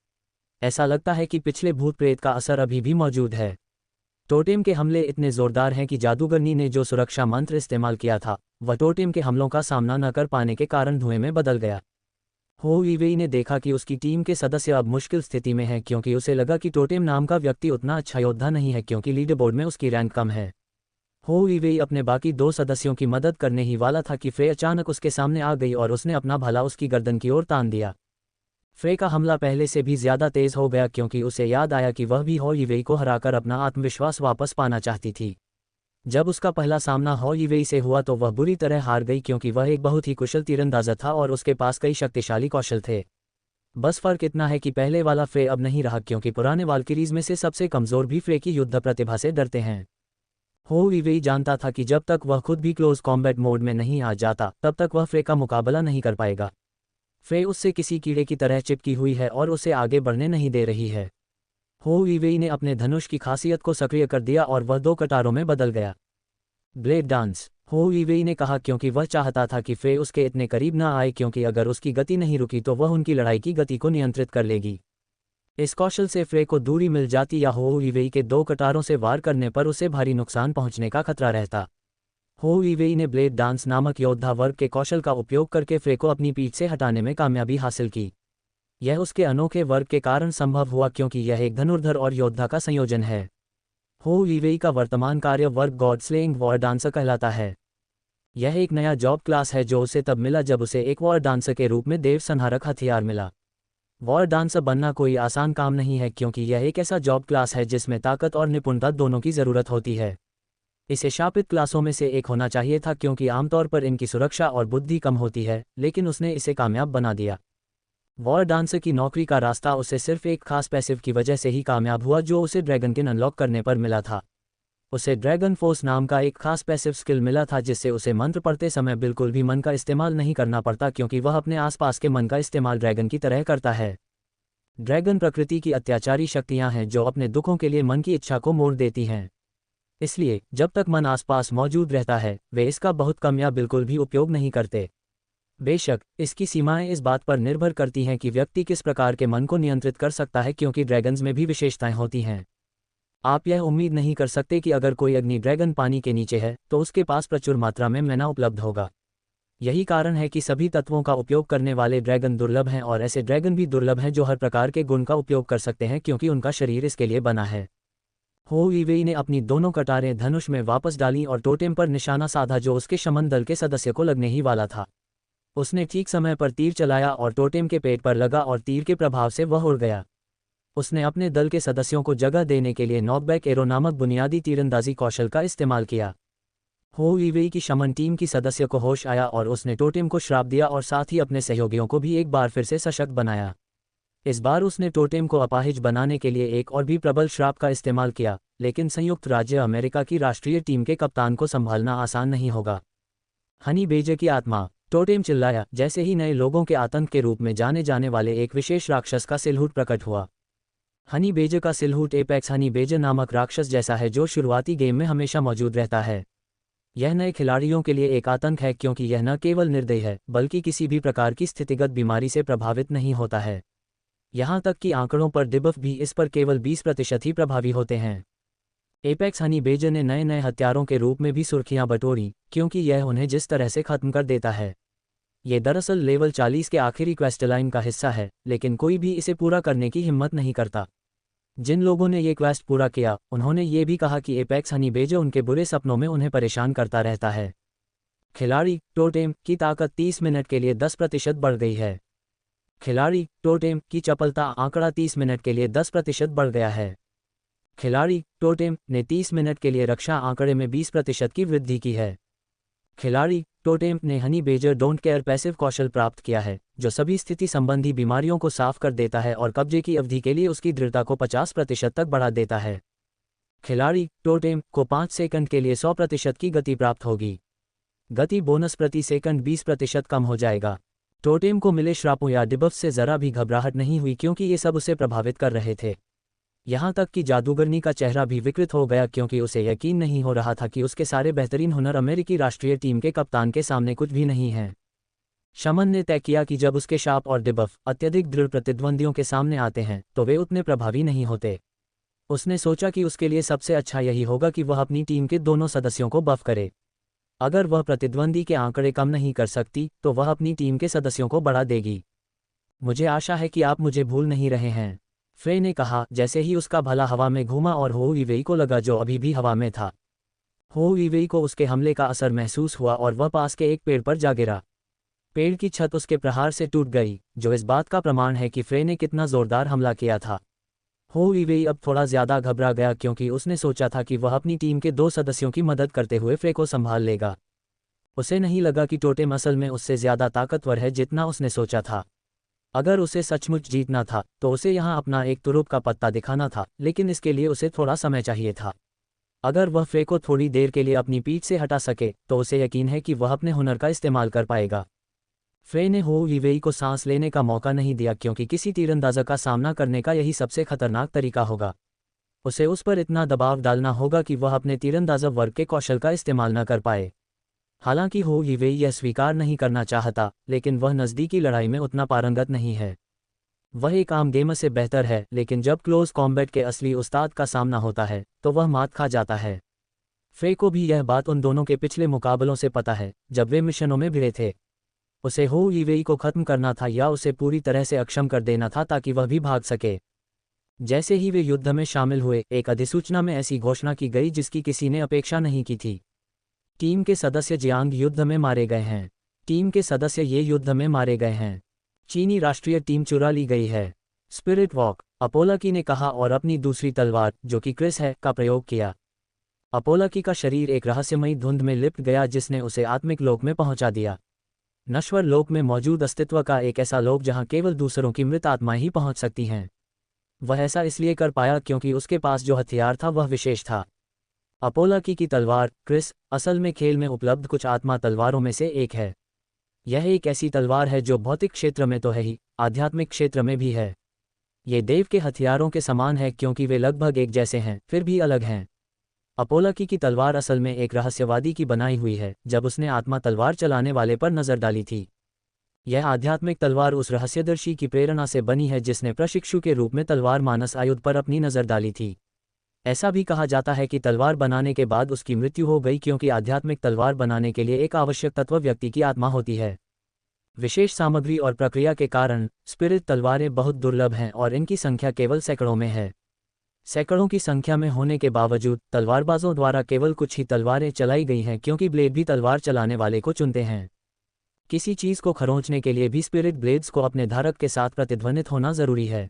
ऐसा लगता है कि पिछले भूत प्रेत का असर अभी भी मौजूद है। टोटेम के हमले इतने जोरदार हैं कि जादूगरनी ने जो सुरक्षा मंत्र इस्तेमाल किया था वह टोटेम के हमलों का सामना न कर पाने के कारण धुएं में बदल गया। हो वीवेई ने देखा कि उसकी टीम के सदस्य अब मुश्किल स्थिति में हैं क्योंकि उसे लगा कि टोटेम नाम का व्यक्ति उतना अच्छा योद्धा नहीं है क्योंकि लीडरबोर्ड में उसकी रैंक कम है। हो वीवेई अपने बाकी 2 सदस्यों की मदद करने ही वाला था कि फ्रे अचानक उसके सामने आ गई और उसने अपना भाला उसकी गर्दन की ओर तान दिया। फ्रे का हमला पहले से भी ज्यादा तेज हो गया क्योंकि उसे याद आया कि वह भी हो वीवेई को हराकर अपना आत्मविश्वास वापस पाना चाहती थी। जब उसका पहला सामना हो वीवेई से हुआ तो वह बुरी तरह हार गई क्योंकि वह एक बहुत ही कुशल तीरंदाज था और उसके पास कई शक्तिशाली कौशल थे। बस फर्क इतना है कि पहले वाला फ्रे अब नहीं रहा क्योंकि पुराने वाल्किरीज में से सबसे कमजोर भी फ्रे की युद्ध प्रतिभा से डरते हैं। हो वीवेई जानता था कि जब तक वह खुद भी क्लोज कॉम्बैट मोड में नहीं आ जाता तब तक वह फ्रे का मुकाबला नहीं कर पाएगा। फ्रे उससे किसी कीड़े की तरह चिपकी हुई है और उसे आगे बढ़ने नहीं दे रही है। हो वीवेई ने अपने धनुष की खासियत को सक्रिय कर दिया और वह 2 कटारों में बदल गया। Blade dance. हो वीवेई ने कहा क्योंकि वह चाहता था कि फ्रे उसके इतने करीब ना आए क्योंकि अगर उसकी गति नहीं रुकी तो वह उनकी लड़ाई की गति को नियंत्रित कर लेगी। इस कौशल से फ्रे को दूरी मिल जाती या हो वीवेई के 2 कटारों से वार करने पर उसे भारी नुकसान पहुंचने का खतरा रहता। हो वीवेई ने ब्लेड डांस नामक योद्धा वर्ग के कौशल का उपयोग करके फ्रे को अपनी पीठ से हटाने में कामयाबी हासिल की। यह उसके अनोखे वर्ग के कारण संभव हुआ क्योंकि यह एक धनुर्धर और योद्धा का संयोजन है। हो वीवेई का वर्तमान कार्य work God slaying war dancer कहलाता है। यह एक नया जॉब क्लास है जो उसे तब मिला जब उसे एक वॉर डांसर के रूप में देव संहारक हथियार मिला। वॉर डांसर बनना कोई आसान काम नहीं है क्योंकि यह एक ऐसा जॉब क्लास है जिसमें ताकत और निपुणता दोनों की ज़रूरत होती है। इसे शापित क्लासों में से एक होना चाहिए था क्योंकि आमतौर पर इनकी सुरक्षा और बुद्धि कम होती है, लेकिन उसने इसे कामयाब बना दिया। वॉर डांसर की नौकरी का रास्ता उसे सिर्फ एक खास पैसिव की वजह से ही कामयाब हुआ जो उसे ड्रैगन किन अनलॉक करने पर मिला था। उसे ड्रैगन फोर्स नाम का एक खास पैसिव स्किल मिला था जिससे उसे मंत्र पढ़ते समय बिल्कुल भी मन का इस्तेमाल नहीं करना पड़ता क्योंकि वह अपने आसपास के मन का इस्तेमाल ड्रैगन की तरह करता है। ड्रैगन प्रकृति की अत्याचारी शक्तियां हैं जो अपने दुखों के लिए मन की इच्छा को मोड़ देती हैं। इसलिए जब तक मन आसपास मौजूद रहता है वे इसका बहुत कम या बिल्कुल भी उपयोग नहीं करते। बेशक इसकी सीमाएं इस बात पर निर्भर करती हैं कि व्यक्ति किस प्रकार के मन को नियंत्रित कर सकता है क्योंकि ड्रैगन्स में भी विशेषताएं होती हैं। आप यह उम्मीद नहीं कर सकते कि अगर कोई अग्नि ड्रैगन पानी के नीचे है तो उसके पास प्रचुर मात्रा में मैना उपलब्ध होगा। यही कारण है कि सभी तत्वों का उपयोग करने वाले ड्रैगन दुर्लभ हैं और ऐसे ड्रैगन भी दुर्लभ हैं जो हर प्रकार के गुण का उपयोग कर सकते हैं क्योंकि उनका शरीर इसके लिए बना है। हो वीवेई ने अपनी दोनों कटारें धनुष में वापस डाली और टोटेम पर निशाना साधा जो उसके शमन दल के सदस्य को लगने ही वाला था। उसने ठीक समय पर तीर चलाया और टोटेम के पेट पर लगा और तीर के प्रभाव से वह उड़ गया। उसने अपने दल के सदस्यों को जगह देने के लिए नॉकबैक एरो नामक बुनियादी तीरंदाजी कौशल का इस्तेमाल किया। हो वीवेई की शमन टीम की सदस्य को होश आया और उसने टोटेम को श्राप दिया और साथ ही अपने सहयोगियों को भी एक बार फिर से सशक्त बनाया। इस बार उसने टोटेम को अपाहिज बनाने के लिए एक और भी प्रबल श्राप का इस्तेमाल किया, लेकिन संयुक्त राज्य अमेरिका की राष्ट्रीय टीम के कप्तान को संभालना आसान नहीं होगा। हनी बेजे की आत्मा, टोटेम चिल्लाया जैसे ही नए लोगों के आतंक के रूप में जाने जाने वाले एक विशेष राक्षस का सिलहूट प्रकट हुआ। हनी बेजे का सिलहूट एपेक्स हनी बेजे नामक राक्षस जैसा है जो शुरुआती गेम में हमेशा मौजूद रहता है। यह नए खिलाड़ियों के लिए एक आतंक है क्योंकि यह न केवल निर्दयी है बल्कि किसी भी प्रकार की स्थितिगत बीमारी से प्रभावित नहीं होता है। यहाँ तक कि आंकड़ों पर डिबफ भी इस पर केवल 20% ही प्रभावी होते हैं। एपेक्स हनी बेजे ने नए नए हथियारों के रूप में भी सुर्खियां बटोरी क्योंकि यह उन्हें जिस तरह से खत्म कर देता है। ये दरअसल लेवल 40 के आखिरी क्वेस्टलाइन का हिस्सा है, लेकिन कोई भी इसे पूरा करने की हिम्मत नहीं करता। जिन लोगों ने ये क्वेस्ट पूरा किया उन्होंने ये भी कहा कि एपेक्स हनी बेजे उनके बुरे सपनों में उन्हें परेशान करता रहता है। खिलाड़ी टोटेम की ताकत 30 मिनट के लिए 10% बढ़ गई है। खिलाड़ी टोटेम की चपलता आंकड़ा 30 मिनट के लिए 10% बढ़ गया है। खिलाड़ी टोटेम ने 30 मिनट के लिए रक्षा आंकड़े में 20% की वृद्धि की है। खिलाड़ी टोटेम ने honey badger don't care passive कौशल प्राप्त किया है जो सभी स्थिति संबंधी बीमारियों को साफ कर देता है और कब्जे की अवधि के लिए उसकी दृढ़ता को 50% तक बढ़ा देता है। खिलाड़ी टोटेम को 5 सेकंड के लिए 100% की गति प्राप्त होगी। गति बोनस प्रति सेकंड 20% कम हो जाएगा। टोटेम को मिले श्रापों या डिबफ से जरा भी घबराहट नहीं हुई क्योंकि ये सब उसे प्रभावित कर रहे थे। यहाँ तक कि जादूगरनी का चेहरा भी विकृत हो गया क्योंकि उसे यकीन नहीं हो रहा था कि उसके सारे बेहतरीन हुनर अमेरिकी राष्ट्रीय टीम के कप्तान के सामने कुछ भी नहीं हैं। शमन ने तय किया कि जब उसके शाप और डिबफ अत्यधिक दृढ़ प्रतिद्वंदियों के सामने आते हैं तो वे उतने प्रभावी नहीं होते। उसने सोचा कि उसके लिए सबसे अच्छा यही होगा कि वह अपनी टीम के दोनों सदस्यों को बफ करे। अगर वह प्रतिद्वंदी के आंकड़े कम नहीं कर सकती तो वह अपनी टीम के सदस्यों को बढ़ा देगी। मुझे आशा है कि आप मुझे भूल नहीं रहे हैं, फ्रे ने कहा जैसे ही उसका भला हवा में घूमा और हो वीवेई को लगा जो अभी भी हवा में था। हो वीवेई को उसके हमले का असर महसूस हुआ और वह पास के एक पेड़ पर जा गिरा। पेड़ की छत उसके प्रहार से टूट गई जो इस बात का प्रमाण है कि फ्रे ने कितना जोरदार हमला किया था। हो वीवेई अब थोड़ा ज्यादा घबरा गया क्योंकि उसने सोचा था कि वह अपनी टीम के 2 सदस्यों की मदद करते हुए फ्रे को संभाल लेगा। उसे नहीं लगा कि टोटेम असल में उससे ज्यादा ताकतवर है जितना उसने सोचा था। अगर उसे सचमुच जीतना था तो उसे यहाँ अपना एक तुरुप का पत्ता दिखाना था, लेकिन इसके लिए उसे थोड़ा समय चाहिए था। अगर वह फ्रे को थोड़ी देर के लिए अपनी पीठ से हटा सके तो उसे यकीन है कि वह अपने हुनर का इस्तेमाल कर पाएगा। फ्रे ने हो वीवेई को सांस लेने का मौका नहीं दिया क्योंकि किसी तीरंदाजा का सामना करने का यही सबसे खतरनाक तरीका होगा। उसे उस पर इतना दबाव डालना होगा कि वह अपने तीरंदाजा वर्ग के कौशल का इस्तेमाल न कर पाए। हालांकि हो वीवेई यह स्वीकार नहीं करना चाहता, लेकिन वह नज़दीकी लड़ाई में उतना पारंगत नहीं है। वह एक आम गेमर से बेहतर है, लेकिन जब क्लोज कॉम्बैट के असली उस्ताद का सामना होता है तो वह मात खा जाता है। फ्रे को भी यह बात उन दोनों के पिछले मुकाबलों से पता है जब वे मिशनों में भिड़े थे। उसे हो वीवेई को खत्म करना था या उसे पूरी तरह से अक्षम कर देना था ताकि वह भी भाग सके। जैसे ही वे युद्ध में शामिल हुए, एक अधिसूचना में ऐसी घोषणा की गई जिसकी किसी ने अपेक्षा नहीं की थी। टीम के सदस्य जियांग युद्ध में मारे गए हैं। टीम के सदस्य ये युद्ध में मारे गए हैं। चीनी राष्ट्रीय टीम चुरा ली गई है। स्पिरिट वॉक, अपोलाकी ने कहा और अपनी दूसरी तलवार, जो कि क्रिस है, का प्रयोग किया। अपोलाकी का शरीर एक रहस्यमयी धुंध में लिपट गया जिसने उसे आत्मिक लोक में पहुंचा दिया। नश्वर लोक में मौजूद अस्तित्व का एक ऐसा लोक जहां केवल दूसरों की मृत आत्माएं ही पहुंच सकती हैं। वह ऐसा इसलिए कर पाया क्योंकि उसके पास जो हथियार था वह विशेष था। अपोलाकी की तलवार, क्रिस, असल में खेल में उपलब्ध कुछ आत्मा तलवारों में से एक है। यह एक ऐसी तलवार है जो भौतिक क्षेत्र में तो है ही, आध्यात्मिक क्षेत्र में भी है। ये देव के हथियारों के समान है क्योंकि वे लगभग एक जैसे हैं, फिर भी अलग हैं। अपोलाकी की तलवार असल में एक रहस्यवादी की बनाई हुई है जब उसने आत्मा तलवार चलाने वाले पर नजर डाली थी। यह आध्यात्मिक तलवार उस रहस्यदर्शी की प्रेरणा से बनी है जिसने प्रशिक्षु के रूप में तलवार मानस आयुध पर अपनी नजर डाली थी। ऐसा भी कहा जाता है कि तलवार बनाने के बाद उसकी मृत्यु हो गई क्योंकि आध्यात्मिक तलवार बनाने के लिए एक आवश्यक तत्व व्यक्ति की आत्मा होती है। विशेष सामग्री और प्रक्रिया के कारण स्पिरिट तलवारें बहुत दुर्लभ हैं और इनकी संख्या केवल सैकड़ों में है। सैकड़ों की संख्या में होने के बावजूद तलवारबाजों द्वारा केवल कुछ ही तलवारें चलाई गई हैं क्योंकि ब्लेड भी तलवार चलाने वाले को चुनते हैं। किसी चीज़ को खरोंचने के लिए भी स्पिरिट ब्लेड्स को अपने धारक के साथ प्रतिध्वनित होना जरूरी है।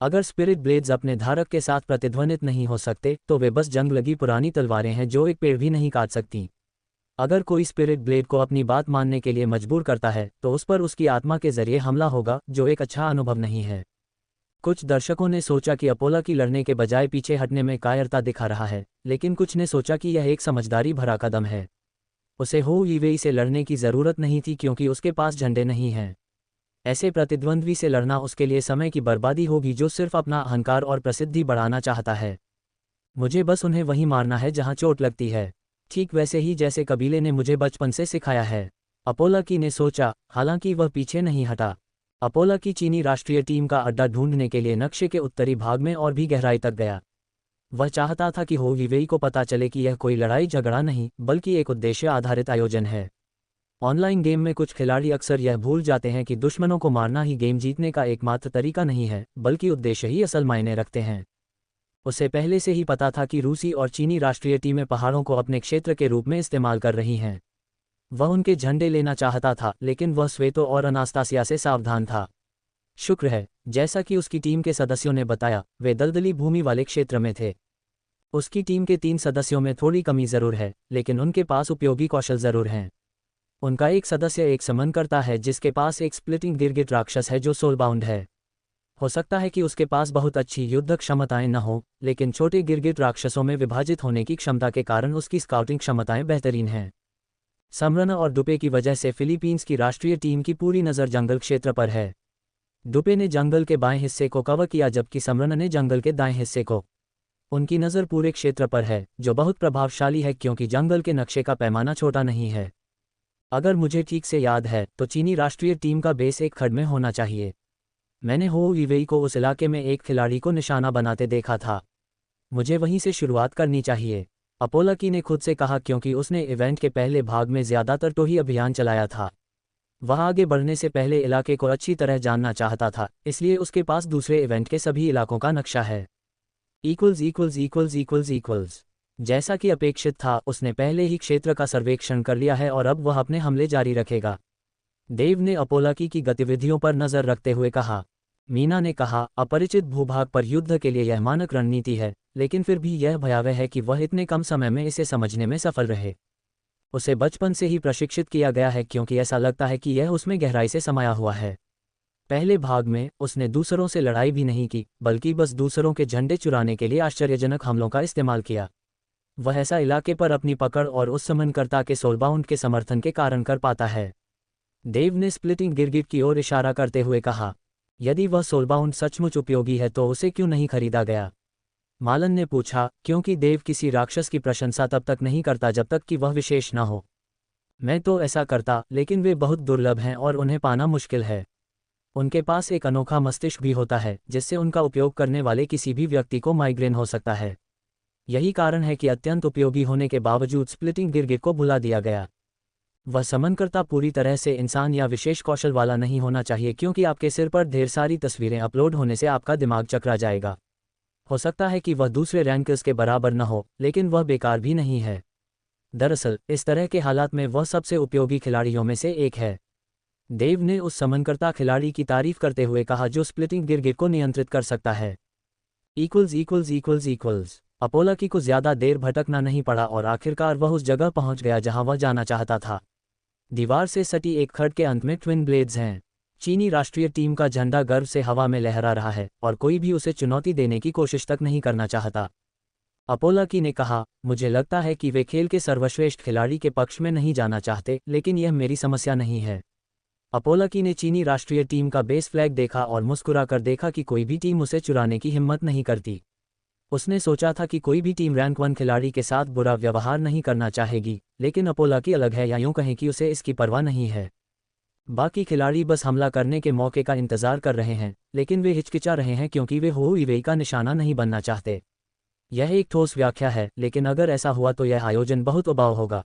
अगर स्पिरिट ब्लेड्स अपने धारक के साथ प्रतिध्वनित नहीं हो सकते तो वे बस जंग लगी पुरानी तलवारें हैं जो एक पेड़ भी नहीं काट सकती। अगर कोई स्पिरिट ब्लेड को अपनी बात मानने के लिए मजबूर करता है तो उस पर उसकी आत्मा के जरिए हमला होगा, जो एक अच्छा अनुभव नहीं है। कुछ दर्शकों ने सोचा कि अपोलाकी लड़ने के बजाय पीछे हटने में कायरता दिखा रहा है, लेकिन कुछ ने सोचा कि यह एक समझदारी भरा कदम है। उसे हो ईवेई से लड़ने की ज़रूरत नहीं थी क्योंकि उसके पास झंडे नहीं हैं। ऐसे प्रतिद्वंद्वी से लड़ना उसके लिए समय की बर्बादी होगी जो सिर्फ अपना अहंकार और प्रसिद्धि बढ़ाना चाहता है। मुझे बस उन्हें वहीं मारना है जहां चोट लगती है, ठीक वैसे ही जैसे कबीले ने मुझे बचपन से सिखाया है, अपोलाकी ने सोचा। हालांकि वह पीछे नहीं हटा। अपोलाकी चीनी राष्ट्रीय टीम का अड्डा ढूंढने के लिए नक्शे के उत्तरी भाग में और भी गहराई तक गया। वह चाहता था कि हो ईवेई को पता चले कि यह कोई लड़ाई झगड़ा नहीं बल्कि एक उद्देश्य आधारित आयोजन है। ऑनलाइन गेम में कुछ खिलाड़ी अक्सर यह भूल जाते हैं कि दुश्मनों को मारना ही गेम जीतने का एकमात्र तरीका नहीं है, बल्कि उद्देश्य ही असल मायने रखते हैं। उसे पहले से ही पता था कि रूसी और चीनी राष्ट्रीय टीमें पहाड़ों को अपने क्षेत्र के रूप में इस्तेमाल कर रही हैं। वह उनके झंडे लेना चाहता था, लेकिन वह स्वेतो और अनास्तासिया से सावधान था। शुक्र है, जैसा कि उसकी टीम के सदस्यों ने बताया, वे दलदली भूमि वाले क्षेत्र में थे। उसकी टीम के 3 सदस्यों में थोड़ी कमी जरूर है, लेकिन उनके पास उपयोगी कौशल जरूर हैं। उनका एक सदस्य एक समनकर्ता है जिसके पास एक स्प्लिटिंग गिरगिट राक्षस है जो सोलबाउंड है। हो सकता है कि उसके पास बहुत अच्छी युद्ध क्षमताएं न हों, लेकिन छोटे गिरगिट राक्षसों में विभाजित होने की क्षमता के कारण उसकी स्काउटिंग क्षमताएं बेहतरीन हैं। समरना और डुपे की वजह से फिलीपींस की राष्ट्रीय टीम की पूरी नज़र जंगल क्षेत्र पर है। डुपे ने जंगल के बाएं हिस्से को कवर किया जबकि समरना ने जंगल के दाएं हिस्से को। उनकी नज़र पूरे क्षेत्र पर है, जो बहुत प्रभावशाली है क्योंकि जंगल के नक्शे का पैमाना छोटा नहीं है। अगर मुझे ठीक से याद है तो चीनी राष्ट्रीय टीम का बेस एक खड्ड में होना चाहिए। मैंने हो ईवेई को उस इलाके में एक खिलाड़ी को निशाना बनाते देखा था। मुझे वहीं से शुरुआत करनी चाहिए, अपोलाकी ने खुद से कहा क्योंकि उसने इवेंट के पहले भाग में ज़्यादातर टोही अभियान चलाया था। वह आगे बढ़ने से पहले इलाके को अच्छी तरह जानना चाहता था, इसलिए उसके पास दूसरे इवेंट के सभी इलाकों का नक्शा है। जैसा कि अपेक्षित था, उसने पहले ही क्षेत्र का सर्वेक्षण कर लिया है और अब वह अपने हमले जारी रखेगा। देव ने अपोलाकी की गतिविधियों पर नज़र रखते हुए कहा। मीना ने कहा, अपरिचित भूभाग पर युद्ध के लिए यह मानक रणनीति है, लेकिन फिर भी यह भयावह है कि वह इतने कम समय में इसे समझने में सफल रहे। उसे बचपन से ही प्रशिक्षित किया गया है क्योंकि ऐसा लगता है कि यह उसमें गहराई से समाया हुआ है। पहले भाग में उसने दूसरों से लड़ाई भी नहीं की, बल्कि बस दूसरों के झंडे चुराने के लिए आश्चर्यजनक हमलों का इस्तेमाल किया। वह ऐसा इलाके पर अपनी पकड़ और उस समनकर्ता के सोलबाउंड के समर्थन के कारण कर पाता है। देव ने स्प्लिटिंग गिरगिट की ओर इशारा करते हुए कहा, यदि वह सोलबाउंड सचमुच उपयोगी है तो उसे क्यों नहीं खरीदा गया? मालन ने पूछा, क्योंकि देव किसी राक्षस की प्रशंसा तब तक नहीं करता जब तक कि वह विशेष न हो। मैं तो ऐसा करता, लेकिन वे बहुत दुर्लभ हैं और उन्हें पाना मुश्किल है। उनके पास एक अनोखा मस्तिष्क भी होता है जिससे उनका उपयोग करने वाले किसी भी व्यक्ति को माइग्रेन हो सकता है। यही कारण है कि अत्यंत उपयोगी होने के बावजूद स्प्लिटिंग गिरगिट को भुला दिया गया। वह समनकर्ता पूरी तरह से इंसान या विशेष कौशल वाला नहीं होना चाहिए क्योंकि आपके सिर पर ढेर सारी तस्वीरें अपलोड होने से आपका दिमाग चकरा जाएगा। हो सकता है कि वह दूसरे रैंकर्स के बराबर न हो, लेकिन वह बेकार भी नहीं है। दरअसल इस तरह के हालात में वह सबसे उपयोगी खिलाड़ियों में से एक है। देव ने उस समनकर्ता खिलाड़ी की तारीफ करते हुए कहा जो स्प्लिटिंग गिरगिट को नियंत्रित कर सकता है। अपोलाकी को ज्यादा देर भटकना नहीं पड़ा और आखिरकार वह उस जगह पहुंच गया जहां वह जाना चाहता था। दीवार से सटी एक खड़ के अंत में ट्विन ब्लेड्स हैं। चीनी राष्ट्रीय टीम का झंडा गर्व से हवा में लहरा रहा है और कोई भी उसे चुनौती देने की कोशिश तक नहीं करना चाहता। अपोलाकी ने कहा, मुझे लगता है कि वे खेल के सर्वश्रेष्ठ खिलाड़ी के पक्ष में नहीं जाना चाहते, लेकिन यह मेरी समस्या नहीं है। अपोलाकी ने चीनी राष्ट्रीय टीम का बेस फ्लैग देखा और मुस्कुराकर देखा कि कोई भी टीम उसे चुराने की हिम्मत नहीं करती। उसने सोचा था कि कोई भी टीम रैंक 1 खिलाड़ी के साथ बुरा व्यवहार नहीं करना चाहेगी, लेकिन अपोलाकी अलग है, या यूं कहें कि उसे इसकी परवाह नहीं है। बाकी खिलाड़ी बस हमला करने के मौके का इंतजार कर रहे हैं, लेकिन वे हिचकिचा रहे हैं क्योंकि वे हुईवेई का निशाना नहीं बनना चाहते। यह एक ठोस व्याख्या है, लेकिन अगर ऐसा हुआ तो यह आयोजन बहुत उबाऊ होगा।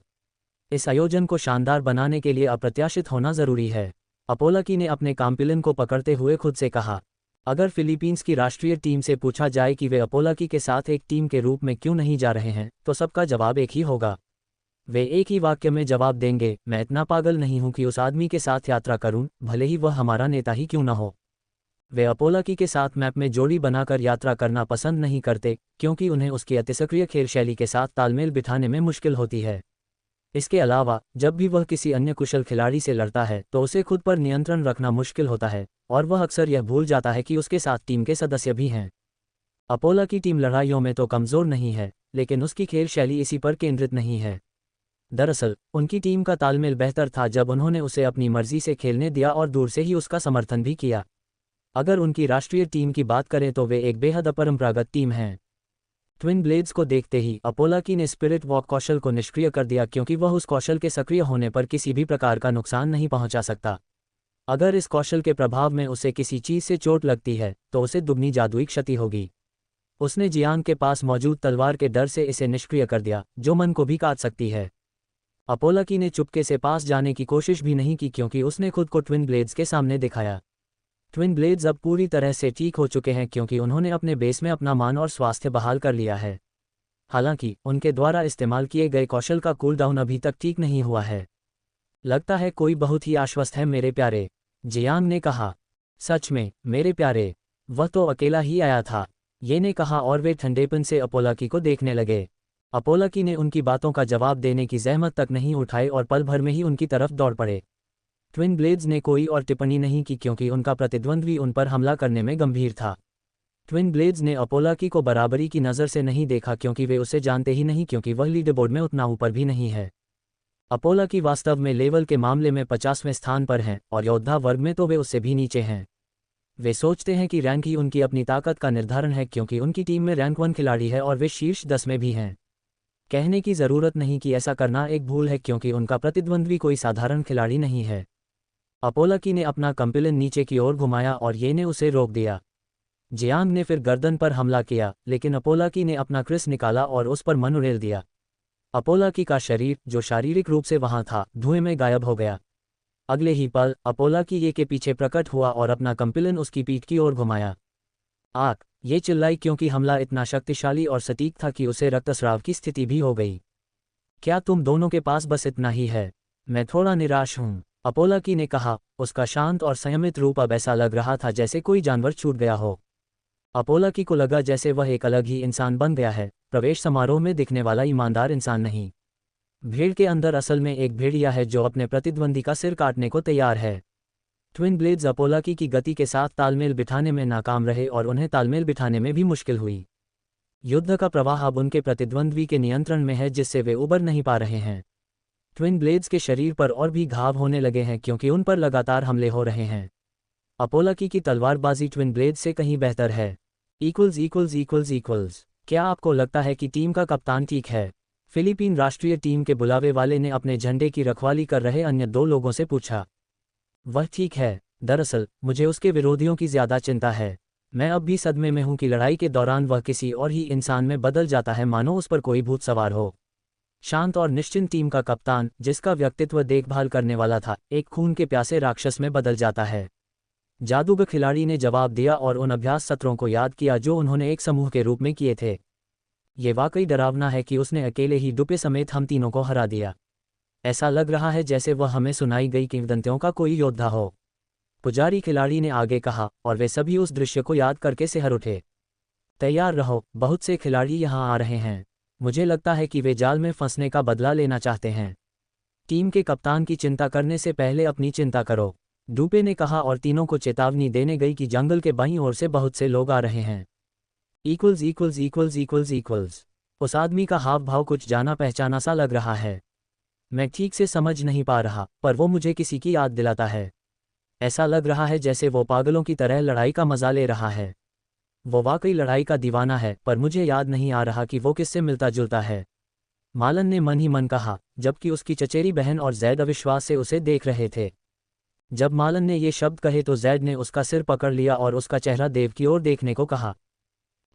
इस आयोजन को शानदार बनाने के लिए अप्रत्याशित होना जरूरी है। अपोलाकी ने अपने काम्पिलन को पकड़ते हुए खुद से कहा। अगर फिलीपींस की राष्ट्रीय टीम से पूछा जाए कि वे अपोलाकी के साथ एक टीम के रूप में क्यों नहीं जा रहे हैं, तो सबका जवाब एक ही होगा। वे एक ही वाक्य में जवाब देंगे, मैं इतना पागल नहीं हूं कि उस आदमी के साथ यात्रा करूं, भले ही वह हमारा नेता ही क्यों न हो। वे अपोलाकी के साथ मैप में जोड़ी बनाकर यात्रा करना पसंद नहीं करते, क्योंकि उन्हें उसकी अतिसक्रिय खेल शैली के साथ तालमेल बिठाने में मुश्किल होती है। इसके अलावा जब भी वह किसी अन्य कुशल खिलाड़ी से लड़ता है तो उसे खुद पर नियंत्रण रखना मुश्किल होता है, और वह अक्सर यह भूल जाता है कि उसके साथ टीम के सदस्य भी हैं। अपोलाकी टीम लड़ाइयों में तो कमज़ोर नहीं है, लेकिन उसकी खेल शैली इसी पर केंद्रित नहीं है। दरअसल उनकी टीम का तालमेल बेहतर था जब उन्होंने उसे अपनी मर्जी से खेलने दिया और दूर से ही उसका समर्थन भी किया। अगर उनकी राष्ट्रीय टीम की बात करें तो वे एक बेहद अपरंपरागत टीम हैं। ट्विन ब्लेड्स को देखते ही अपोलाकी ने स्पिरिट वॉक कौशल को निष्क्रिय कर दिया, क्योंकि वह उस कौशल के सक्रिय होने पर किसी भी प्रकार का नुकसान नहीं पहुंचा सकता। अगर इस कौशल के प्रभाव में उसे किसी चीज से चोट लगती है तो उसे दुगनी जादुई क्षति होगी। उसने जियांग के पास मौजूद तलवार के डर से इसे निष्क्रिय कर दिया, जो मन को भी काट सकती है। अपोलाकी ने चुपके से पास जाने की कोशिश भी नहीं की, क्योंकि उसने खुद को ट्विन ब्लेड्स के सामने दिखाया। ट्विन ब्लेड्स अब पूरी तरह से ठीक हो चुके हैं, क्योंकि उन्होंने अपने बेस में अपना मान और स्वास्थ्य बहाल कर लिया है। हालांकि उनके द्वारा इस्तेमाल किए गए कौशल का कूलडाउन अभी तक ठीक नहीं हुआ है। लगता है कोई बहुत ही आश्वस्त है मेरे प्यारे, जियांग ने कहा। सच में मेरे प्यारे, वह तो अकेला ही आया था, ये ने कहा, और वे ठंडेपन से अपोलाकी को देखने लगे। अपोलाकी ने उनकी बातों का जवाब देने की जहमत तक नहीं उठाई और पल भर में ही उनकी तरफ दौड़ पड़े। ट्विन ब्लेड्स ने कोई और टिप्पणी नहीं की, क्योंकि उनका प्रतिद्वंद्वी उन पर हमला करने में गंभीर था। ट्विन ब्लेड्स ने अपोलाकी को बराबरी की नज़र से नहीं देखा, क्योंकि वे उसे जानते ही नहीं, क्योंकि वह लीडरबोर्ड में उतना ऊपर भी नहीं है। अपोलाकी वास्तव में लेवल के मामले में 50वें स्थान पर हैं, और योद्धा वर्ग में तो वे उससे भी नीचे हैं। वे सोचते हैं कि रैंक ही उनकी अपनी ताकत का निर्धारण है, क्योंकि उनकी टीम में रैंक 1 खिलाड़ी है और वे शीर्ष 10 में भी हैं। कहने की ज़रूरत नहीं कि ऐसा करना एक भूल है, क्योंकि उनका प्रतिद्वंद्वी कोई साधारण खिलाड़ी नहीं है। अपोलाकी ने अपना कंपिलन नीचे की ओर घुमाया और ये ने उसे रोक दिया। जियांग ने फिर गर्दन पर हमला किया, लेकिन अपोलाकी ने अपना क्रिस निकाला और उस पर मन उड़ेल दिया। अपोलाकी का शरीर, जो शारीरिक रूप से वहां था, धुएं में गायब हो गया। अगले ही पल अपोलाकी ये के पीछे प्रकट हुआ और अपना कंपिलन उसकी पीठ की ओर घुमाया। आक, ये चिल्लाई, क्योंकि हमला इतना शक्तिशाली और सटीक था कि उसे रक्तस्राव की स्थिति भी हो गई। क्या तुम दोनों के पास बस इतना ही है? मैं थोड़ा निराश हूं, अपोलाकी ने कहा। उसका शांत और संयमित रूप अब ऐसा लग रहा था जैसे कोई जानवर छूट गया हो। अपोलाकी को लगा जैसे वह एक अलग ही इंसान बन गया है, प्रवेश समारोह में दिखने वाला ईमानदार इंसान नहीं। भीड़ के अंदर असल में एक भेड़िया है जो अपने प्रतिद्वंदी का सिर काटने को तैयार है। ट्विन ब्लेड्स अपोलाकी की गति के साथ तालमेल बिठाने में नाकाम रहे और उन्हें तालमेल बिठाने में भी मुश्किल हुई। युद्ध का प्रवाह अब उनके प्रतिद्वंद्वी के नियंत्रण में है, जिससे वे उबर नहीं पा रहे हैं। ट्विन ब्लेड्स के शरीर पर और भी घाव होने लगे हैं, क्योंकि उन पर लगातार हमले हो रहे हैं। अपोलाकी की तलवारबाजी ट्विन ब्लेड्स से कहीं बेहतर है। क्या आपको लगता है कि टीम का कप्तान ठीक है? फिलीपीन राष्ट्रीय टीम के बुलावे वाले ने अपने झंडे की रखवाली कर रहे अन्य 2 लोगों से पूछा। वह ठीक है, दरअसल मुझे उसके विरोधियों की ज्यादा चिंता है। मैं अब भी सदमे में हूं कि लड़ाई के दौरान वह किसी और ही इंसान में बदल जाता है, मानो उस पर कोई भूत सवार हो। शांत और निश्चिंत टीम का कप्तान, जिसका व्यक्तित्व देखभाल करने वाला था, एक खून के प्यासे राक्षस में बदल जाता है। जादूगर खिलाड़ी ने जवाब दिया और उन अभ्यास सत्रों को याद किया जो उन्होंने एक समूह के रूप में किए थे। ये वाकई डरावना है कि उसने अकेले ही डुपे समेत हम तीनों को हरा दिया। ऐसा लग रहा है जैसे वह हमें सुनाई गई किंवदंतियों का कोई योद्धा हो। पुजारी खिलाड़ी ने आगे कहा, और वे सभी उस दृश्य को याद करके सिहर उठे। तैयार रहो, बहुत से खिलाड़ी यहाँ आ रहे हैं। मुझे लगता है कि वे जाल में फंसने का बदला लेना चाहते हैं। टीम के कप्तान की चिंता करने से पहले अपनी चिंता करो, डुपे ने कहा, और तीनों को चेतावनी देने गई कि जंगल के बाईं ओर से बहुत से लोग आ रहे हैं। Equals equals equals equals equals. उस आदमी का हाव भाव कुछ जाना पहचाना सा लग रहा है। मैं ठीक से समझ नहीं पा रहा, पर वो मुझे किसी की याद दिलाता है। ऐसा लग रहा है जैसे वो पागलों की तरह लड़ाई का मजा ले रहा है। वो वाकई लड़ाई का दीवाना है, पर मुझे याद नहीं आ रहा कि वो किससे मिलता जुलता है। मालन ने मन ही मन कहा, जबकि उसकी चचेरी बहन और जैद अविश्वास से उसे देख रहे थे। जब मालन ने ये शब्द कहे तो जैद ने उसका सिर पकड़ लिया और उसका चेहरा देव की ओर देखने को कहा।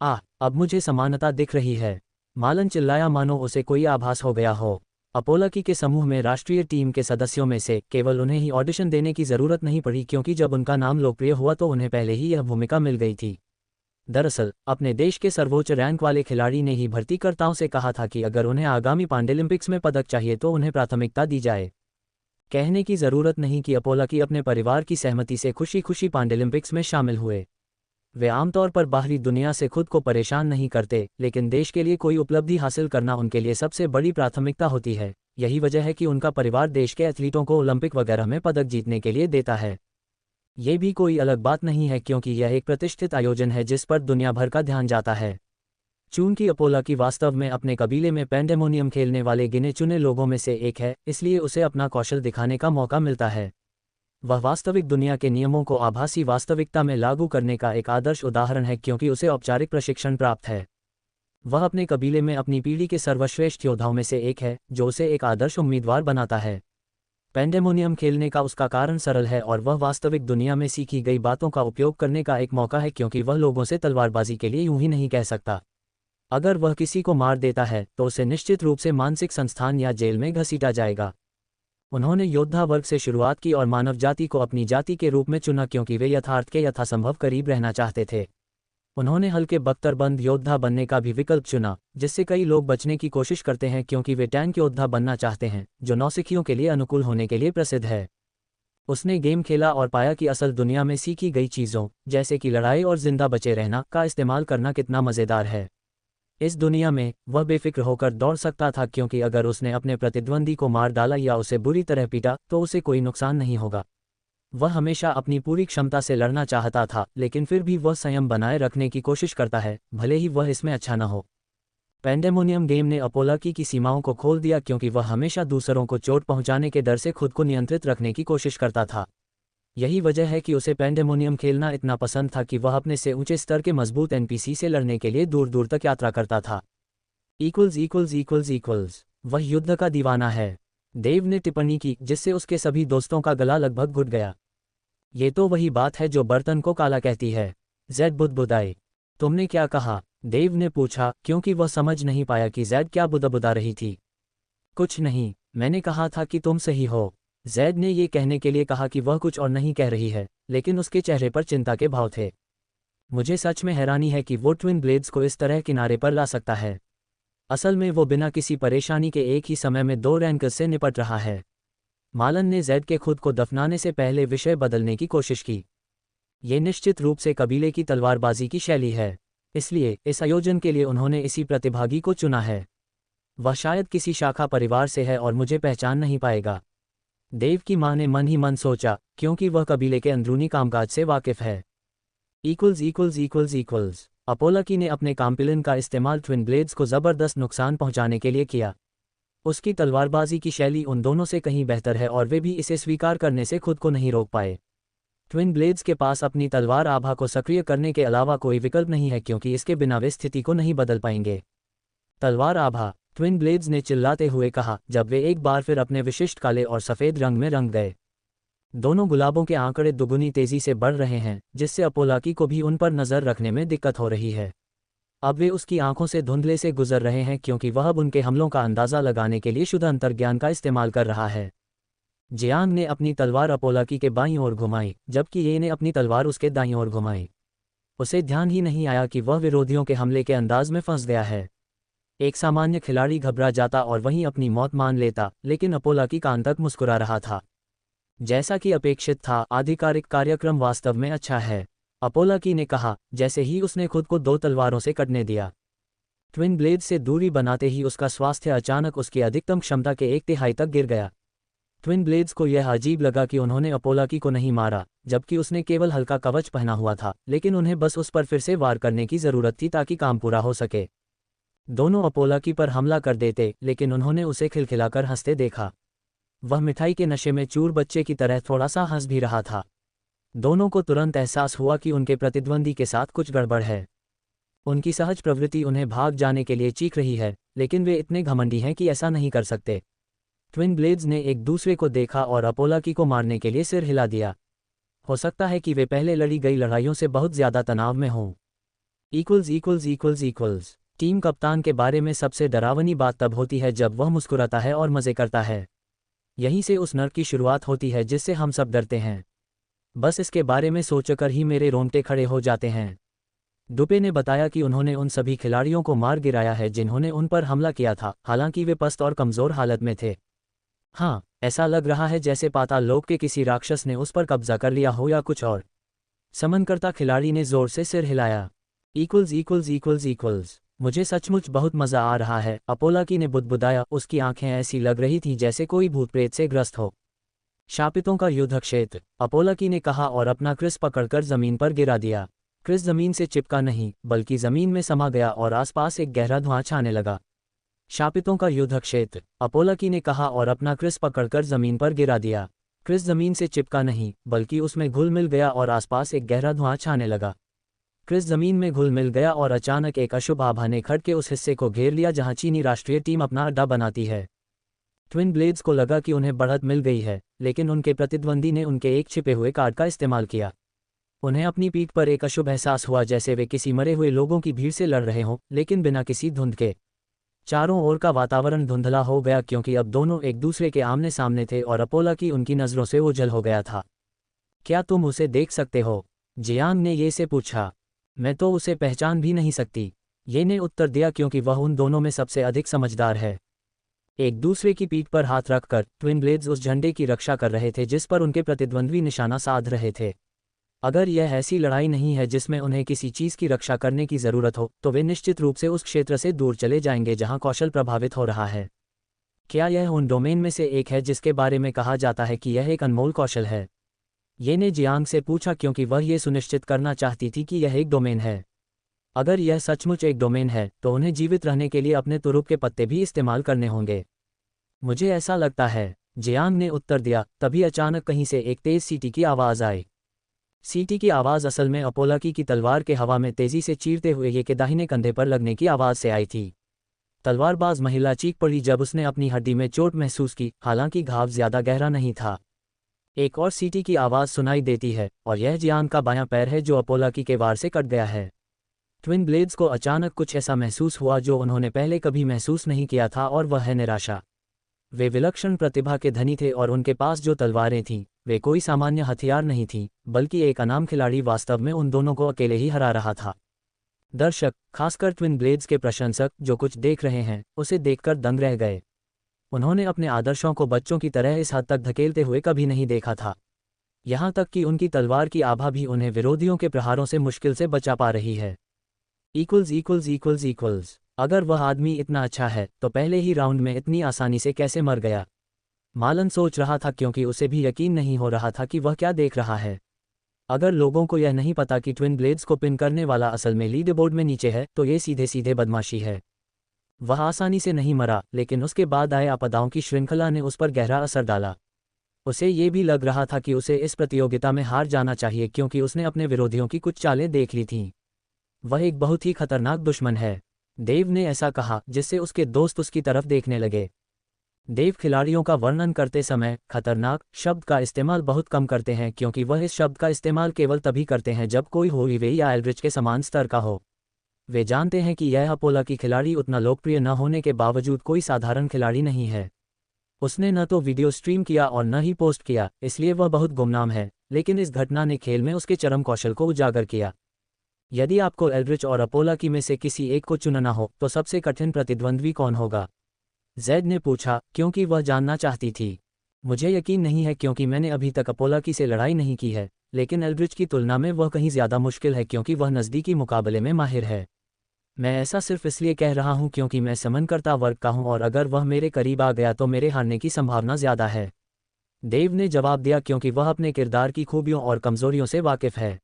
अब मुझे समानता दिख रही है, मालन चिल्लाया, मानो उसे कोई आभास हो गया हो। अपोलोकी के समूह में राष्ट्रीय टीम के सदस्यों में से केवल उन्हें ही ऑडिशन देने की ज़रूरत नहीं पड़ी, क्योंकि जब उनका नाम लोकप्रिय हुआ तो उन्हें पहले ही यह भूमिका मिल गई थी। दरअसल अपने देश के सर्वोच्च रैंक वाले खिलाड़ी ने ही भर्तीकर्ताओं से कहा था कि अगर उन्हें आगामी पैरालंपिक्स में पदक चाहिए तो उन्हें प्राथमिकता दी जाए। कहने की ज़रूरत नहीं कि अपोलोकी अपने परिवार की सहमति से खुशी खुशी पैरालंपिक्स में शामिल हुए। वे आमतौर पर बाहरी दुनिया से खुद को परेशान नहीं करते, लेकिन देश के लिए कोई उपलब्धि हासिल करना उनके लिए सबसे बड़ी प्राथमिकता होती है। यही वजह है कि उनका परिवार देश के एथलीटों को ओलंपिक वगैरह में पदक जीतने के लिए देता है। ये भी कोई अलग बात नहीं है, क्योंकि यह एक प्रतिष्ठित आयोजन है जिस पर दुनिया भर का ध्यान जाता है। चूंकि अपोलोकी वास्तव में अपने कबीले में पैंडेमोनियम खेलने वाले गिने चुने लोगों में से एक है, इसलिए उसे अपना कौशल दिखाने का मौका मिलता है। वह वास्तविक दुनिया के नियमों को आभासी वास्तविकता में लागू करने का एक आदर्श उदाहरण है, क्योंकि उसे औपचारिक प्रशिक्षण प्राप्त है। वह अपने कबीले में अपनी पीढ़ी के सर्वश्रेष्ठ योद्धाओं में से एक है, जो उसे एक आदर्श उम्मीदवार बनाता है। पैंडेमोनियम खेलने का उसका कारण सरल है, और वह वास्तविक दुनिया में सीखी गई बातों का उपयोग करने का एक मौका है, क्योंकि वह लोगों से तलवारबाजी के लिए यूं ही नहीं कह सकता। अगर वह किसी को मार देता है तो उसे निश्चित रूप से मानसिक संस्थान या जेल में घसीटा जाएगा। उन्होंने योद्धा वर्ग से शुरुआत की और मानव जाति को अपनी जाति के रूप में चुना, क्योंकि वे यथार्थ के यथासंभव करीब रहना चाहते थे। उन्होंने हल्के बख्तरबंद योद्धा बनने का भी विकल्प चुना, जिससे कई लोग बचने की कोशिश करते हैं, क्योंकि वे टैंक योद्धा बनना चाहते हैं, जो नौसिखियों के लिए अनुकूल होने के लिए प्रसिद्ध है। उसने गेम खेला और पाया कि असल दुनिया में सीखी गई चीज़ों, जैसे कि लड़ाई और जिंदा बचे रहना, का इस्तेमाल करना कितना मज़ेदार है। इस दुनिया में वह बेफिक्र होकर दौड़ सकता था, क्योंकि अगर उसने अपने प्रतिद्वंदी को मार डाला या उसे बुरी तरह पीटा तो उसे कोई नुकसान नहीं होगा। वह हमेशा अपनी पूरी क्षमता से लड़ना चाहता था, लेकिन फिर भी वह संयम बनाए रखने की कोशिश करता है, भले ही वह इसमें अच्छा न हो। पैंडेमोनियम गेम ने अपोलोकी की सीमाओं को खोल दिया, क्योंकि वह हमेशा दूसरों को चोट पहुंचाने के डर से खुद को नियंत्रित रखने की कोशिश करता था। यही वजह है कि उसे पैंडेमोनियम खेलना इतना पसंद था कि वह अपने से ऊंचे स्तर के मजबूत एनपीसी से लड़ने के लिए दूर दूर तक यात्रा करता था। Equals equals equals equals. वह युद्ध का दीवाना है, देव ने टिप्पणी की, जिससे उसके सभी दोस्तों का गला लगभग घुट गया। ये तो वही बात है जो बर्तन को काला कहती है, जैद बुदबुदाए। तुमने क्या कहा? देव ने पूछा, क्योंकि वह समझ नहीं पाया कि जैद क्या बुदबुदा रही थी। कुछ नहीं, मैंने कहा था कि तुम सही हो। जैद ने ये कहने के लिए कहा कि वह कुछ और नहीं कह रही है, लेकिन उसके चेहरे पर चिंता के भाव थे। मुझे सच में हैरानी है कि वो ट्विन ब्लेड्स को इस तरह किनारे पर ला सकता है। असल में वो बिना किसी परेशानी के एक ही समय में 2 रैंकर्स से निपट रहा है। मालन ने जैद के खुद को दफनाने से पहले विषय बदलने की कोशिश की। ये निश्चित रूप से कबीले की तलवारबाजी की शैली है, इसलिए इस आयोजन के लिए उन्होंने इसी प्रतिभागी को चुना है। वह शायद किसी शाखा परिवार से है और मुझे पहचान नहीं पाएगा। देव की मां ने मन ही मन सोचा, क्योंकि वह कबीले के अंदरूनी कामकाज से वाकिफ है। Equals equals equals equals. अपोलोकी ने अपने काम्पिलिन का इस्तेमाल ट्विन ब्लेड्स को ज़बरदस्त नुकसान पहुंचाने के लिए किया। उसकी तलवारबाजी की शैली उन दोनों से कहीं बेहतर है, और वे भी इसे स्वीकार करने से खुद को नहीं रोक पाए। ट्विन ब्लेड्स के पास अपनी तलवार आभा को सक्रिय करने के अलावा कोई विकल्प नहीं है, क्योंकि इसके बिना वे स्थिति को नहीं बदल पाएंगे। तलवार आभा, ट्विन ब्लेड्स ने चिल्लाते हुए कहा, जब वे एक बार फिर अपने विशिष्ट काले और सफ़ेद रंग में रंग गए। दोनों गुलाबों के आंकड़े दुगुनी तेजी से बढ़ रहे हैं, जिससे अपोलोकी को भी उन पर नज़र रखने में दिक्कत हो रही है। अब वे उसकी आंखों से धुंधले से गुजर रहे हैं, क्योंकि वह अब उनके हमलों का अंदाज़ा लगाने के लिए शुद्ध अंतर्ज्ञान का इस्तेमाल कर रहा है। जियांग ने अपनी तलवार अपोलाकी के बाईं ओर घुमाई, जबकि ये ने अपनी तलवार उसके दाईं ओर घुमाई। उसे ध्यान ही नहीं आया कि वह विरोधियों के हमले के अंदाज में फंस गया है। एक सामान्य खिलाड़ी घबरा जाता और वहीं अपनी मौत मान लेता, लेकिन अपोलाकी कान तक मुस्कुरा रहा था। जैसा कि अपेक्षित था, आधिकारिक कार्यक्रम वास्तव में अच्छा है, अपोलाकी ने कहा, जैसे ही उसने खुद को 2 तलवारों से कटने दिया। ट्विन ब्लेड से दूरी बनाते ही उसका स्वास्थ्य अचानक उसकी अधिकतम क्षमता के 1/3 तक गिर गया। ट्विन ब्लेड्स को यह अजीब लगा कि उन्होंने अपोलाकी को नहीं मारा, जबकि उसने केवल हल्का कवच पहना हुआ था, लेकिन उन्हें बस उस पर फिर से वार करने की ज़रूरत थी ताकि काम पूरा हो सके। दोनों अपोलाकी पर हमला कर देते, लेकिन उन्होंने उसे खिलखिलाकर हंसते देखा। वह मिठाई के नशे में चूर बच्चे की तरह थोड़ा सा हंस भी रहा था। दोनों को तुरंत एहसास हुआ कि उनके प्रतिद्वंदी के साथ कुछ गड़बड़ है। उनकी सहज प्रवृत्ति उन्हें भाग जाने के लिए चीख रही है, लेकिन वे इतने घमंडी हैं कि ऐसा नहीं कर सकते। ट्विन ब्लेड्स ने एक दूसरे को देखा और अपोलाकी को मारने के लिए सिर हिला दिया। हो सकता है कि वे पहले लड़ी गई लड़ाइयों से बहुत ज़्यादा तनाव में हों। टीम कप्तान के बारे में सबसे डरावनी बात तब होती है जब वह मुस्कुराता है और मज़े करता है। यहीं से उस नर्क की शुरुआत होती है जिससे हम सब डरते हैं। बस इसके बारे में सोचकर ही मेरे रोंगटे खड़े हो जाते हैं। डुपे ने बताया कि उन्होंने उन सभी खिलाड़ियों को मार गिराया है जिन्होंने उन पर हमला किया था, हालांकि वे पस्त और कमज़ोर हालत में थे। हाँ, ऐसा लग रहा है जैसे पाताल लोक के किसी राक्षस ने उस पर कब्जा कर लिया हो या कुछ और। समनकर्ता खिलाड़ी ने जोर से सिर हिलाया। मुझे सचमुच बहुत मज़ा आ रहा है, अपोलाकी ने बुदबुदाया। उसकी आंखें ऐसी लग रही थीं जैसे कोई भूत प्रेत से ग्रस्त हो। शापितों का युद्ध क्षेत्र, अपोलाकी ने कहा और अपना क्रिस पकड़कर जमीन पर गिरा दिया। क्रिस जमीन से चिपका नहीं, बल्कि जमीन में समा गया और आसपास एक गहरा धुआं छाने लगा। शापितों का युद्ध क्षेत्र, अपोलाकी ने कहा और अपना क्रिस पकड़कर जमीन पर गिरा दिया। क्रिस जमीन से चिपका नहीं, बल्कि उसमें घुल मिल गया और आसपास एक गहरा धुआं छाने लगा। क्रिस जमीन में घुल मिल गया और अचानक एक अशुभ आभा ने खड़ के उस हिस्से को घेर लिया जहां चीनी राष्ट्रीय टीम अपना अड्डा बनाती है। ट्विन ब्लेड्स को लगा कि उन्हें बढ़त मिल गई है, लेकिन उनके प्रतिद्वंदी ने उनके एक छिपे हुए कार्ड का इस्तेमाल किया। उन्हें अपनी पीठ पर एक अशुभ एहसास हुआ, जैसे वे किसी मरे हुए लोगों की भीड़ से लड़ रहे हों, लेकिन बिना किसी धुंध के। चारों ओर का वातावरण धुंधला हो गया क्योंकि अब दोनों एक दूसरे के आमने सामने थे और अपोलाकी उनकी नज़रों से ओझल हो गया था। क्या तुम उसे देख सकते हो? जियांग ने ये से पूछा। मैं तो उसे पहचान भी नहीं सकती, ये ने उत्तर दिया, क्योंकि वह उन दोनों में सबसे अधिक समझदार है। एक दूसरे की पीठ पर हाथ रखकर ट्विन ब्लेड्स उस झंडे की रक्षा कर रहे थे जिस पर उनके प्रतिद्वंद्वी निशाना साध रहे थे। अगर यह ऐसी लड़ाई नहीं है जिसमें उन्हें किसी चीज़ की रक्षा करने की ज़रूरत हो, तो वे निश्चित रूप से उस क्षेत्र से दूर चले जाएंगे जहां कौशल प्रभावित हो रहा है। क्या यह उन डोमेन में से एक है जिसके बारे में कहा जाता है कि यह एक अनमोल कौशल है? ये ने जियांग से पूछा, क्योंकि वह ये सुनिश्चित करना चाहती थी कि यह एक डोमेन है। अगर यह सचमुच एक डोमेन है, तो उन्हें जीवित रहने के लिए अपने तुरुप के पत्ते भी इस्तेमाल करने होंगे। मुझे ऐसा लगता है, जियांग ने उत्तर दिया। तभी अचानक कहीं से एक तेज सीटी की आवाज़ आई। सीटी की आवाज़ असल में अपोलाकी की तलवार के हवा में तेजी से चीरते हुए ये के दाहिने कंधे पर लगने की आवाज़ से आई थी। तलवारबाज महिला चीख पड़ी जब उसने अपनी हड्डी में चोट महसूस की, हालांकि घाव ज़्यादा गहरा नहीं था। एक और सीटी की आवाज़ सुनाई देती है, और यह जियांग का बायां पैर है जो अपोलाकी के वार से कट गया है। ट्विन ब्लेड्स को अचानक कुछ ऐसा महसूस हुआ जो उन्होंने पहले कभी महसूस नहीं किया था, और वह है निराशा। वे विलक्षण प्रतिभा के धनी थे और उनके पास जो तलवारें थीं, वे कोई सामान्य हथियार नहीं थीं, बल्कि एक अनाम खिलाड़ी वास्तव में उन दोनों को अकेले ही हरा रहा था। दर्शक, खासकर ट्विन ब्लेड्स के प्रशंसक जो कुछ देख रहे हैं, उसे देखकर दंग रह गए। उन्होंने अपने आदर्शों को बच्चों की तरह इस हद तक धकेलते हुए कभी नहीं देखा था। यहाँ तक कि उनकी तलवार की आभा भी उन्हें विरोधियों के प्रहारों से मुश्किल से बचा पा रही है। अगर वह आदमी इतना अच्छा है, तो पहले ही राउंड में इतनी आसानी से कैसे मर गया? मालन सोच रहा था, क्योंकि उसे भी यकीन नहीं हो रहा था कि वह क्या देख रहा है। अगर लोगों को यह नहीं पता कि ट्विन ब्लेड्स को पिन करने वाला असल में लीड बोर्ड में नीचे है, तो ये सीधे सीधे बदमाशी है। वह आसानी से नहीं मरा, लेकिन उसके बाद आए आपदाओं की श्रृंखला ने उस पर गहरा असर डाला। उसे ये भी लग रहा था कि उसे इस प्रतियोगिता में हार जाना चाहिए, क्योंकि उसने अपने विरोधियों की कुछ चालें देख ली थीं। वह एक बहुत ही खतरनाक दुश्मन है, देव ने ऐसा कहा, जिससे उसके दोस्त उसकी तरफ देखने लगे। देव खिलाड़ियों का वर्णन करते समय खतरनाक शब्द का इस्तेमाल बहुत कम करते हैं, क्योंकि वह इस शब्द का इस्तेमाल केवल तभी करते हैं जब कोई होवीवे या एल्ड्रिच के समान स्तर का हो। वे जानते हैं कि यह अपोलाकी खिलाड़ी उतना लोकप्रिय न होने के बावजूद कोई साधारण खिलाड़ी नहीं है। उसने न तो वीडियो स्ट्रीम किया और न ही पोस्ट किया, इसलिए वह बहुत गुमनाम है, लेकिन इस घटना ने खेल में उसके चरम कौशल को उजागर किया। यदि आपको एल्ड्रिच और अपोलाकी में से किसी एक को चुनना हो तो सबसे कठिन प्रतिद्वंद्वी कौन होगा? जैद ने पूछा, क्योंकि वह जानना चाहती थी। मुझे यकीन नहीं है क्योंकि मैंने अभी तक अपोलाकी से लड़ाई नहीं की है, लेकिन एल्ड्रिच की तुलना में वह कहीं ज़्यादा मुश्किल है क्योंकि वह नज़दीकी मुकाबले में माहिर है। मैं ऐसा सिर्फ इसलिए कह रहा हूं क्योंकि मैं समनकर्ता वर्ग का हूं और अगर वह मेरे करीब आ गया तो मेरे हारने की संभावना ज़्यादा है। देव ने जवाब दिया क्योंकि वह अपने किरदार की खूबियों और कमज़ोरियों से वाकिफ़ है।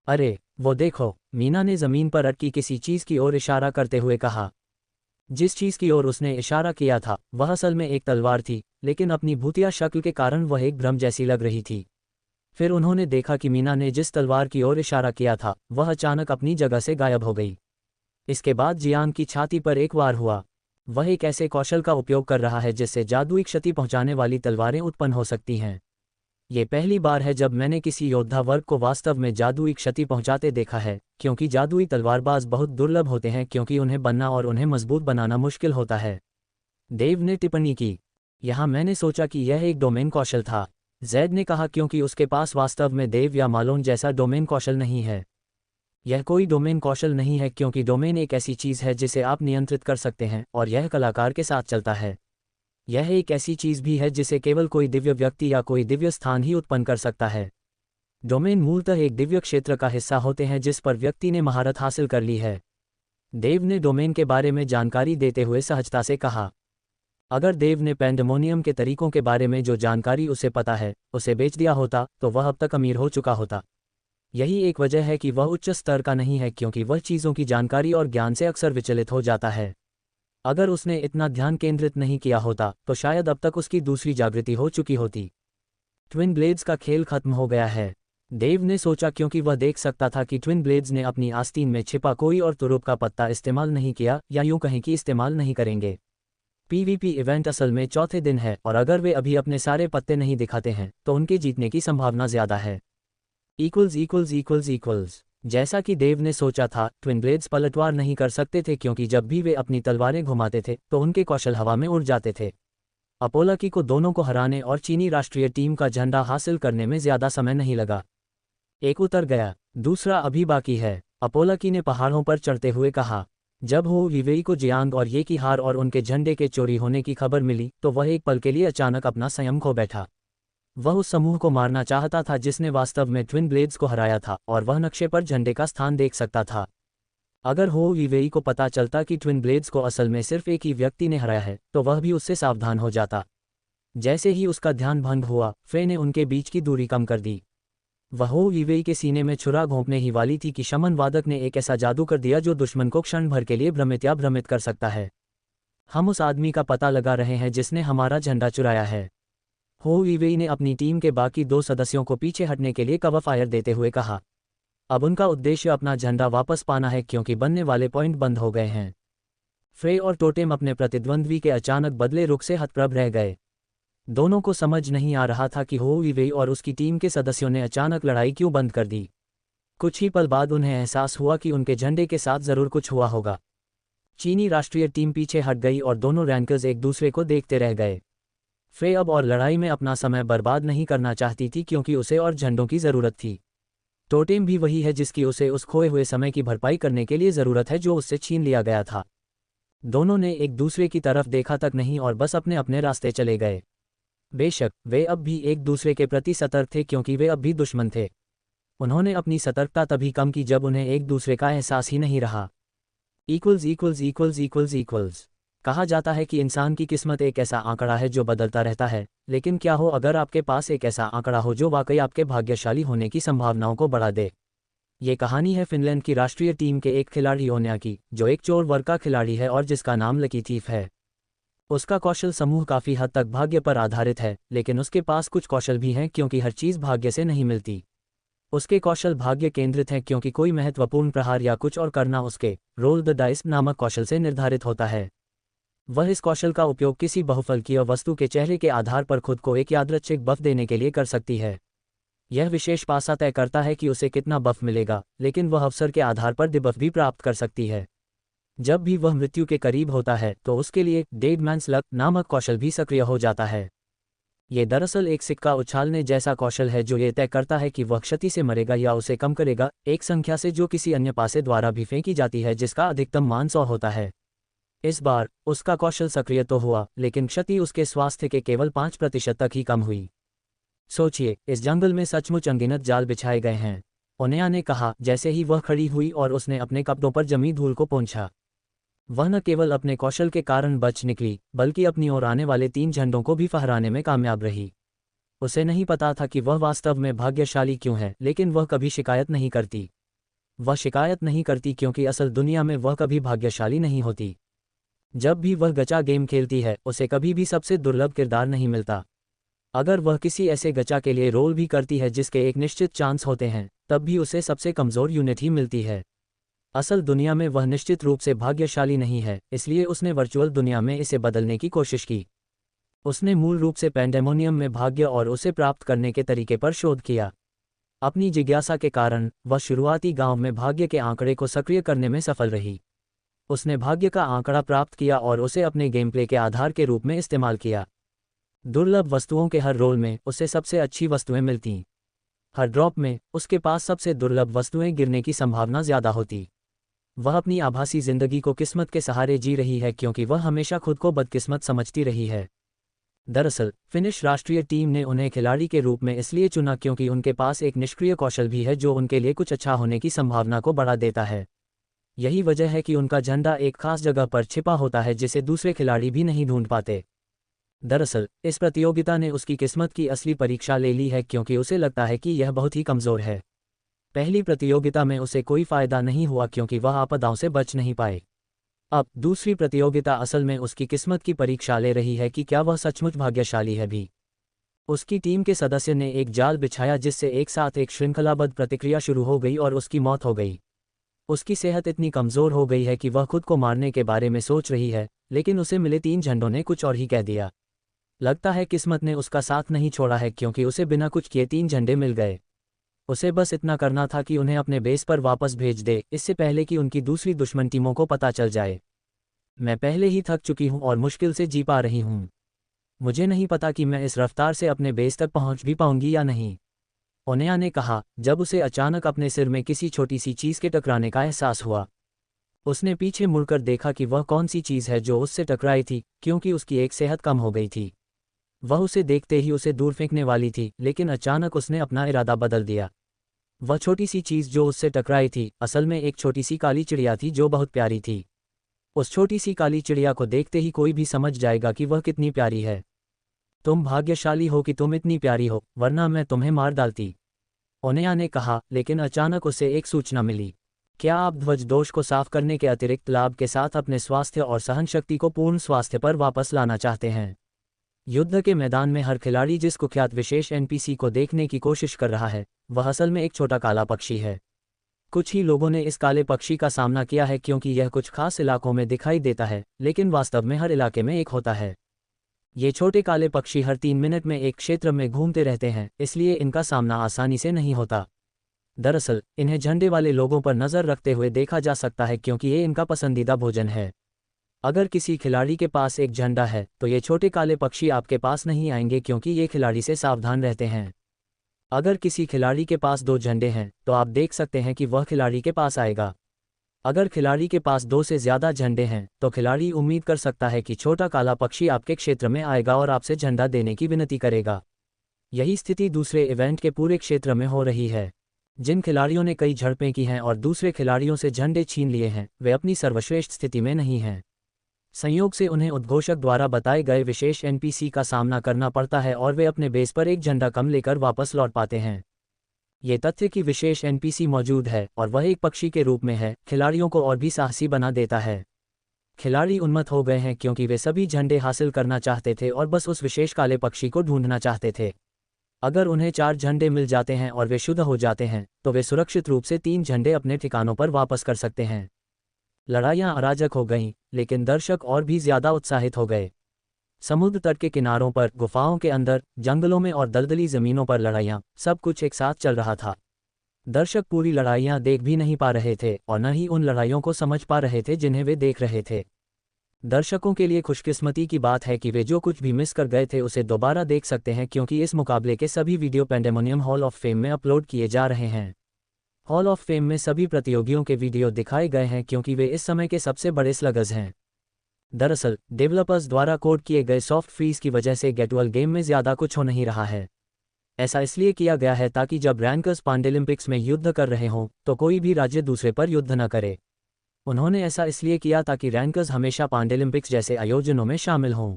अरे, वो देखो, मीना ने ज़मीन पर अटकी किसी चीज़ की ओर इशारा करते हुए कहा। जिस चीज़ की ओर उसने इशारा किया था वह असल में एक तलवार थी, लेकिन अपनी भूतिया शक्ल के कारण वह एक भ्रम जैसी लग रही थी। फिर उन्होंने देखा कि मीना ने जिस तलवार की ओर इशारा किया था वह अचानक अपनी जगह से गायब हो गई। इसके बाद जियान की छाती पर एक वार हुआ। वह एक ऐसे कौशल का उपयोग कर रहा है जिससे जादुई क्षति पहुंचाने वाली तलवारें उत्पन्न हो सकती हैं। ये पहली बार है जब मैंने किसी योद्धा वर्ग को वास्तव में जादुई क्षति पहुंचाते देखा है, क्योंकि जादुई तलवारबाज बहुत दुर्लभ होते हैं क्योंकि उन्हें बनना और उन्हें मजबूत बनाना मुश्किल होता है। देव ने टिप्पणी की। यहाँ मैंने सोचा कि यह एक डोमेन कौशल था, जैद ने कहा, क्योंकि उसके पास वास्तव में देव या मालोन जैसा डोमेन कौशल नहीं है। यह कोई डोमेन कौशल नहीं है क्योंकि डोमेन एक ऐसी चीज़ है जिसे आप नियंत्रित कर सकते हैं और यह कलाकार के साथ चलता है। यह एक ऐसी चीज़ भी है जिसे केवल कोई दिव्य व्यक्ति या कोई दिव्य स्थान ही उत्पन्न कर सकता है। डोमेन मूलतः एक दिव्य क्षेत्र का हिस्सा होते हैं जिस पर व्यक्ति ने महारत हासिल कर ली है। देव ने डोमेन के बारे में जानकारी देते हुए सहजता से कहा। अगर देव ने पैंडेमोनियम के तरीकों के बारे में जो जानकारी उसे पता है उसे बेच दिया होता तो वह अब तक अमीर हो चुका होता। यही एक वजह है कि वह उच्च स्तर का नहीं है क्योंकि वह चीज़ों की जानकारी और ज्ञान से अक्सर विचलित हो जाता है। अगर उसने इतना ध्यान केंद्रित नहीं किया होता तो शायद अब तक उसकी दूसरी जागृति हो चुकी होती। ट्विन ब्लेड्स का खेल खत्म हो गया है, देव ने सोचा, क्योंकि वह देख सकता था कि ट्विन ब्लेड्स ने अपनी आस्तीन में छिपा कोई और तुरुप का पत्ता इस्तेमाल नहीं किया, या यूं कहें कि इस्तेमाल नहीं करेंगे। पीवीपी इवेंट असल में चौथे दिन है और अगर वे अभी अपने सारे पत्ते नहीं दिखाते हैं तो उनके जीतने की संभावना ज़्यादा है। जैसा कि देव ने सोचा था, ट्विन ब्लेड्स पलटवार नहीं कर सकते थे क्योंकि जब भी वे अपनी तलवारें घुमाते थे तो उनके कौशल हवा में उड़ जाते थे। अपोलाकी को दोनों को हराने और चीनी राष्ट्रीय टीम का झंडा हासिल करने में ज़्यादा समय नहीं लगा। एक उतर गया, दूसरा अभी बाकी है, अपोलाकी ने पहाड़ों पर चढ़ते हुए कहा। जब हो विवेई को जियांग और ये की हार और उनके झंडे के चोरी होने की खबर मिली तो वह एक पल के लिए अचानक अपना संयम खो बैठा। वह उस समूह को मारना चाहता था जिसने वास्तव में ट्विन ब्लेड्स को हराया था और वह नक्शे पर झंडे का स्थान देख सकता था। अगर हो विवेई को पता चलता कि ट्विन ब्लेड्स को असल में सिर्फ एक ही व्यक्ति ने हराया है तो वह भी उससे सावधान हो जाता। जैसे ही उसका ध्यान भंग हुआ, फ्रे ने उनके बीच की दूरी कम कर दी। वह हो विवेई के सीने में छुरा घोंपने ही वाली थी कि शमन वादक ने एक ऐसा जादू कर दिया जो दुश्मन को क्षण भर के लिए भ्रमित कर सकता है। हम उस आदमी का पता लगा रहे हैं जिसने हमारा झंडा चुराया है, हो विवेई ने अपनी टीम के बाकी 2 सदस्यों को पीछे हटने के लिए कवर फायर देते हुए कहा। अब उनका उद्देश्य अपना झंडा वापस पाना है क्योंकि बनने वाले पॉइंट बंद हो गए हैं। फ्रे और टोटेम अपने प्रतिद्वंद्वी के अचानक बदले रुख से हतप्रभ रह गए। दोनों को समझ नहीं आ रहा था कि हो विवेई और उसकी टीम के सदस्यों ने अचानक लड़ाई क्यों बंद कर दी। कुछ ही पल बाद उन्हें एहसास हुआ कि उनके झंडे के साथ ज़रूर कुछ हुआ होगा। चीनी राष्ट्रीय टीम पीछे हट गई और दोनों रैंकर्स एक दूसरे को देखते रह गए। फ्रे अब और लड़ाई में अपना समय बर्बाद नहीं करना चाहती थी क्योंकि उसे और झंडों की ज़रूरत थी। टोटेम भी वही है जिसकी उसे उस खोए हुए समय की भरपाई करने के लिए ज़रूरत है जो उससे छीन लिया गया था। दोनों ने एक दूसरे की तरफ देखा तक नहीं और बस अपने अपने रास्ते चले गए। बेशक वे अब भी एक दूसरे के प्रति सतर्क थे क्योंकि वे अब भी दुश्मन थे। उन्होंने अपनी सतर्कता तभी कम की जब उन्हें एक दूसरे का एहसास ही नहीं रहा। कहा जाता है कि इंसान की किस्मत एक ऐसा आंकड़ा है जो बदलता रहता है, लेकिन क्या हो अगर आपके पास एक ऐसा आंकड़ा हो जो वाकई आपके भाग्यशाली होने की संभावनाओं को बढ़ा दे। ये कहानी है फिनलैंड की राष्ट्रीय टीम के एक खिलाड़ी ओन्या की, जो एक चोर वर्ग का खिलाड़ी है और जिसका नाम लकी थीफ है। उसका कौशल समूह काफ़ी हद तक भाग्य पर आधारित है, लेकिन उसके पास कुछ कौशल भी हैं क्योंकि हर चीज़ भाग्य से नहीं मिलती। उसके कौशल भाग्य केंद्रित हैं क्योंकि कोई महत्वपूर्ण प्रहार या कुछ और करना उसके रोल द डाइस नामक कौशल से निर्धारित होता है। वह इस कौशल का उपयोग किसी बहुफलकीय वस्तु के चेहरे के आधार पर खुद को एक यादृच्छिक बफ देने के लिए कर सकती है। यह विशेष पासा तय करता है कि उसे कितना बफ मिलेगा, लेकिन वह अवसर के आधार पर डिबफ भी प्राप्त कर सकती है। जब भी वह मृत्यु के करीब होता है तो उसके लिए डेड मैन्स लक नामक कौशल भी सक्रिय हो जाता है। ये दरअसल एक सिक्का उछालने जैसा कौशल है जो ये तय करता है कि वह क्षति से मरेगा या उसे कम करेगा, एक संख्या से जो किसी अन्य पासे द्वारा भी फेंकी जाती है जिसका अधिकतम मान 100 होता है। इस बार उसका कौशल सक्रिय तो हुआ, लेकिन क्षति उसके स्वास्थ्य के केवल 5% तक ही कम हुई। सोचिए, इस जंगल में सचमुच अनगिनत जाल बिछाए गए हैं, ओनेया ने कहा जैसे ही वह खड़ी हुई और उसने अपने कपड़ों पर जमी धूल को पोंछा। वह न केवल अपने कौशल के कारण बच निकली, बल्कि अपनी ओर आने वाले 3 झंडों को भी फहराने में कामयाब रही। उसे नहीं पता था कि वह वास्तव में भाग्यशाली क्यों है, लेकिन वह कभी शिकायत नहीं करती। वह शिकायत नहीं करती क्योंकि असल दुनिया में वह कभी भाग्यशाली नहीं होती। जब भी वह गचा गेम खेलती है, उसे कभी भी सबसे दुर्लभ किरदार नहीं मिलता। अगर वह किसी ऐसे गचा के लिए रोल भी करती है जिसके एक निश्चित चांस होते हैं, तब भी उसे सबसे कमज़ोर यूनिट ही मिलती है। असल दुनिया में वह निश्चित रूप से भाग्यशाली नहीं है, इसलिए उसने वर्चुअल दुनिया में इसे बदलने की कोशिश की। उसने मूल रूप से पैंडेमोनियम में भाग्य और उसे प्राप्त करने के तरीके पर शोध किया। अपनी जिज्ञासा के कारण वह शुरुआती गांव में भाग्य के आंकड़े को सक्रिय करने में सफल रही। उसने भाग्य का आंकड़ा प्राप्त किया और उसे अपने गेम प्ले के आधार के रूप में इस्तेमाल किया। दुर्लभ वस्तुओं के हर रोल में उसे सबसे अच्छी वस्तुएं मिलतीं। हर ड्रॉप में उसके पास सबसे दुर्लभ वस्तुएं गिरने की संभावना ज़्यादा होती। वह अपनी आभासी जिंदगी को किस्मत के सहारे जी रही है क्योंकि वह हमेशा खुद को बदकिस्मत समझती रही है। दरअसल फिनिश राष्ट्रीय टीम ने उन्हें खिलाड़ी के रूप में इसलिए चुना क्योंकि उनके पास एक निष्क्रिय कौशल भी है जो उनके लिए कुछ अच्छा होने की संभावना को बढ़ा देता है। यही वजह है कि उनका झंडा एक खास जगह पर छिपा होता है जिसे दूसरे खिलाड़ी भी नहीं ढूंढ पाते। दरअसल इस प्रतियोगिता ने उसकी किस्मत की असली परीक्षा ले ली है क्योंकि उसे लगता है कि यह बहुत ही कमज़ोर है। पहली प्रतियोगिता में उसे कोई फायदा नहीं हुआ क्योंकि वह आपदाओं से बच नहीं पाए। अब दूसरी प्रतियोगिता असल में उसकी किस्मत की परीक्षा ले रही है कि क्या वह सचमुच भाग्यशाली है भी। उसकी टीम के सदस्य ने एक जाल बिछाया जिससे एक साथ एक श्रृंखलाबद्ध प्रतिक्रिया शुरू हो गई और उसकी मौत हो गई। उसकी सेहत इतनी कमज़ोर हो गई है कि वह खुद को मारने के बारे में सोच रही है, लेकिन उसे मिले 3 झंडों ने कुछ और ही कह दिया। लगता है किस्मत ने उसका साथ नहीं छोड़ा है क्योंकि उसे बिना कुछ किए 3 झंडे मिल गए। उसे बस इतना करना था कि उन्हें अपने बेस पर वापस भेज दे, इससे पहले कि उनकी दूसरी दुश्मन टीमों को पता चल जाए। मैं पहले ही थक चुकी हूं और मुश्किल से जी पा रही हूं। मुझे नहीं पता कि मैं इस रफ्तार से अपने बेस तक पहुंच भी पाऊंगी या नहीं, ओनेया ने कहा, जब उसे अचानक अपने सिर में किसी छोटी सी चीज़ के टकराने का एहसास हुआ। उसने पीछे मुड़कर देखा कि वह कौन सी चीज़ है जो उससे टकराई थी, क्योंकि उसकी एक सेहत कम हो गई थी। वह उसे देखते ही उसे दूर फेंकने वाली थी, लेकिन अचानक उसने अपना इरादा बदल दिया। वह छोटी सी चीज़ जो उससे टकराई थी असल में एक छोटी सी काली चिड़िया थी जो बहुत प्यारी थी। उस छोटी सी काली चिड़िया को देखते ही कोई भी समझ जाएगा कि वह कितनी प्यारी है। तुम भाग्यशाली हो कि तुम इतनी प्यारी हो, वरना मैं तुम्हें मार डालती, ओनेया ने कहा। लेकिन अचानक उसे एक सूचना मिली। क्या आप ध्वज दोष को साफ करने के अतिरिक्त लाभ के साथ अपने स्वास्थ्य और सहनशक्ति को पूर्ण स्वास्थ्य पर वापस लाना चाहते हैं? युद्ध के मैदान में हर खिलाड़ी जिस कुख्यात विशेष एनपीसी को देखने की कोशिश कर रहा है, वह असल में एक छोटा काला पक्षी है। कुछ ही लोगों ने इस काले पक्षी का सामना किया है क्योंकि यह कुछ खास इलाकों में दिखाई देता है, लेकिन वास्तव में हर इलाके में एक होता है। ये छोटे काले पक्षी हर 3 मिनट में एक क्षेत्र में घूमते रहते हैं, इसलिए इनका सामना आसानी से नहीं होता। दरअसल इन्हें झंडे वाले लोगों पर नज़र रखते हुए देखा जा सकता है क्योंकि ये इनका पसंदीदा भोजन है। अगर किसी खिलाड़ी के पास एक झंडा है तो ये छोटे काले पक्षी आपके पास नहीं आएंगे क्योंकि ये खिलाड़ी से सावधान रहते हैं। अगर किसी खिलाड़ी के पास 2 झंडे हैं तो आप देख सकते हैं कि वह खिलाड़ी के पास आएगा। अगर खिलाड़ी के पास 2 से ज़्यादा झंडे हैं तो खिलाड़ी उम्मीद कर सकता है कि छोटा काला पक्षी आपके क्षेत्र में आएगा और आपसे झंडा देने की विनती करेगा। यही स्थिति दूसरे इवेंट के पूरे क्षेत्र में हो रही है। जिन खिलाड़ियों ने कई झड़पें की हैं और दूसरे खिलाड़ियों से झंडे छीन लिए हैं, वे अपनी सर्वश्रेष्ठ स्थिति में नहीं हैं। संयोग से उन्हें उद्घोषक द्वारा बताए गए विशेष एनपीसी का सामना करना पड़ता है और वे अपने बेस पर एक झंडा कम लेकर वापस लौट पाते हैं। ये तथ्य कि विशेष एनपीसी मौजूद है और वह एक पक्षी के रूप में है, खिलाड़ियों को और भी साहसी बना देता है। खिलाड़ी उन्मत्त हो गए हैं क्योंकि वे सभी झंडे हासिल करना चाहते थे और बस उस विशेष काले पक्षी को ढूंढना चाहते थे। अगर उन्हें 4 झंडे मिल जाते हैं और वे शुद्ध हो जाते हैं तो वे सुरक्षित रूप से 3 झंडे अपने ठिकानों पर वापस कर सकते हैं। लड़ाइयाँ अराजक हो गईं, लेकिन दर्शक और भी ज़्यादा उत्साहित हो गए। समुद्र तट के किनारों पर, गुफाओं के अंदर, जंगलों में और दलदली ज़मीनों पर लड़ाइयाँ, सब कुछ एक साथ चल रहा था। दर्शक पूरी लड़ाइयां देख भी नहीं पा रहे थे और न ही उन लड़ाइयों को समझ पा रहे थे जिन्हें वे देख रहे थे। दर्शकों के लिए खुशकिस्मती की बात है कि वे जो कुछ भी मिस कर गए थे उसे दोबारा देख सकते हैं, क्योंकि इस मुकाबले के सभी video pandemonium hall of fame में अपलोड किए जा रहे हैं। हॉल ऑफ फेम में सभी प्रतियोगियों के वीडियो दिखाए गए हैं क्योंकि वे इस समय के सबसे बड़े स्लगर्स हैं। दरअसल डेवलपर्स द्वारा कोड किए गए सॉफ्ट फ्रीज की वजह से गेटवेल गेम में ज़्यादा कुछ हो नहीं रहा है। ऐसा इसलिए किया गया है ताकि जब रैंकर्स पांडेलिम्पिक्स में युद्ध कर रहे हों तो कोई भी राज्य दूसरे पर युद्ध न करे। उन्होंने ऐसा इसलिए किया ताकि रैंकर्स हमेशा पांडेलिम्पिक्स जैसे आयोजनों में शामिल हों।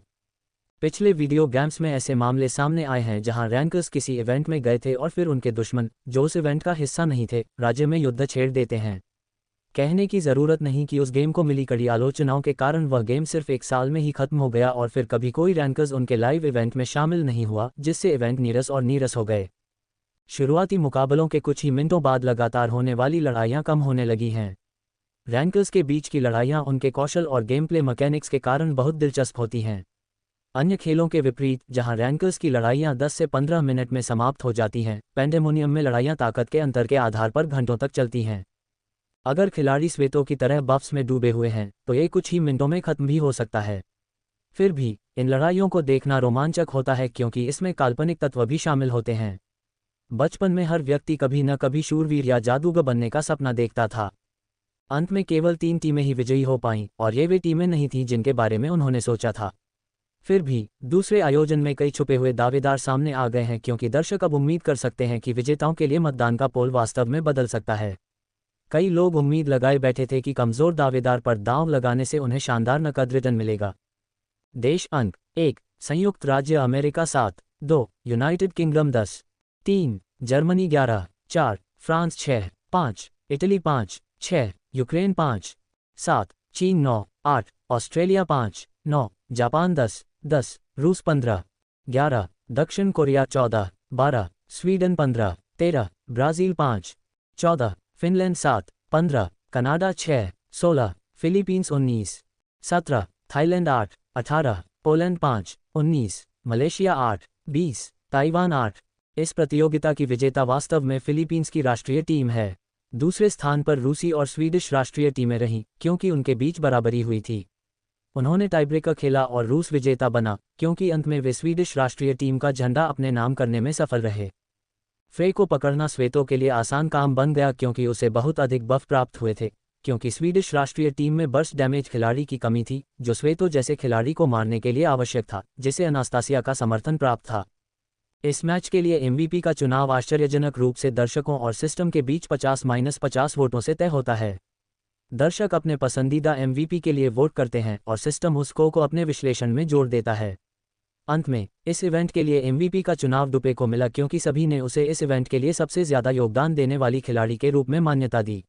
पिछले वीडियो गेम्स में ऐसे मामले सामने आए हैं जहां रैंकर्स किसी इवेंट में गए थे और फिर उनके दुश्मन, जो उस इवेंट का हिस्सा नहीं थे, राज्य में युद्ध छेड़ देते हैं। कहने की ज़रूरत नहीं कि उस गेम को मिली कड़ी आलोचनाओं के कारण वह गेम सिर्फ 1 साल में ही खत्म हो गया और फिर कभी कोई रैंकर्स उनके लाइव इवेंट में शामिल नहीं हुआ, जिससे इवेंट नीरस और नीरस हो गए। शुरुआती मुकाबलों के कुछ ही मिनटों बाद लगातार होने वाली लड़ाइयाँ कम होने लगी हैं। रैंकर्स के बीच की लड़ाइयाँ उनके कौशल और गेम प्ले मैकेनिक्स के कारण बहुत दिलचस्प होती हैं। अन्य खेलों के विपरीत, जहां रैंकर्स की लड़ाइयाँ 10 से 15 मिनट में समाप्त हो जाती हैं, पैंडेमोनियम में लड़ाइयाँ ताकत के अंतर के आधार पर घंटों तक चलती हैं। अगर खिलाड़ी श्वेतों की तरह बफ्स में डूबे हुए हैं तो ये कुछ ही मिनटों में खत्म भी हो सकता है। फिर भी इन लड़ाइयों को देखना रोमांचक होता है क्योंकि इसमें काल्पनिक तत्व भी शामिल होते हैं। बचपन में हर व्यक्ति कभी न कभी शूरवीर या जादूगर बनने का सपना देखता था। अंत में केवल 3 टीमें ही विजयी हो पाईं और ये वे टीमें नहीं थीं जिनके बारे में उन्होंने सोचा था। फिर भी दूसरे आयोजन में कई छुपे हुए दावेदार सामने आ गए हैं क्योंकि दर्शक अब उम्मीद कर सकते हैं कि विजेताओं के लिए मतदान का पोल वास्तव में बदल सकता है। कई लोग उम्मीद लगाए बैठे थे कि कमज़ोर दावेदार पर दांव लगाने से उन्हें शानदार नकद रिटर्न मिलेगा। देश अंक 1 संयुक्त राज्य America 7, 2 United kingdom 10, 3 Germany 11, 4 France 6, 5 Italy 5, 6 Ukraine 5, 7 चीन 9, 8 ऑस्ट्रेलिया 5, 9 जापान 10, 10 रूस 15, 11 दक्षिण Korea 14, 12 Sweden 15, 13 Brazil 5, 14 Finland 7, 15 Canada 6, 16 Philippines 19, 17 Thailand 8, 18 Poland 5, 19 Malaysia 8, 20 Taiwan 8। इस प्रतियोगिता की विजेता वास्तव में फिलीपींस की राष्ट्रीय टीम है। दूसरे स्थान पर रूसी और स्वीडिश राष्ट्रीय टीमें रहीं क्योंकि उनके बीच बराबरी हुई थी। उन्होंने टाइब्रेकर खेला और रूस विजेता बना क्योंकि अंत में वे स्वीडिश राष्ट्रीय टीम का झंडा अपने नाम करने में सफल रहे। फ्रे को पकड़ना श्वेतों के लिए आसान काम बन गया क्योंकि उसे बहुत अधिक बफ प्राप्त हुए थे, क्योंकि स्वीडिश राष्ट्रीय टीम में बर्स्ट डैमेज खिलाड़ी की कमी थी जो श्वेतों जैसे खिलाड़ी को मारने के लिए आवश्यक था, जिसे अनास्तासिया का समर्थन प्राप्त था। इस मैच के लिए एमवीपी का चुनाव आश्चर्यजनक रूप से दर्शकों और सिस्टम के बीच 50-50 वोटों से तय होता है। दर्शक अपने पसंदीदा एमवीपी के लिए वोट करते हैं और सिस्टम उस स्कोर को अपने विश्लेषण में जोड़ देता है। अंत में इस इवेंट के लिए एमवीपी का चुनाव डुपे को मिला क्योंकि सभी ने उसे इस इवेंट के लिए सबसे ज़्यादा योगदान देने वाली खिलाड़ी के रूप में मान्यता दी।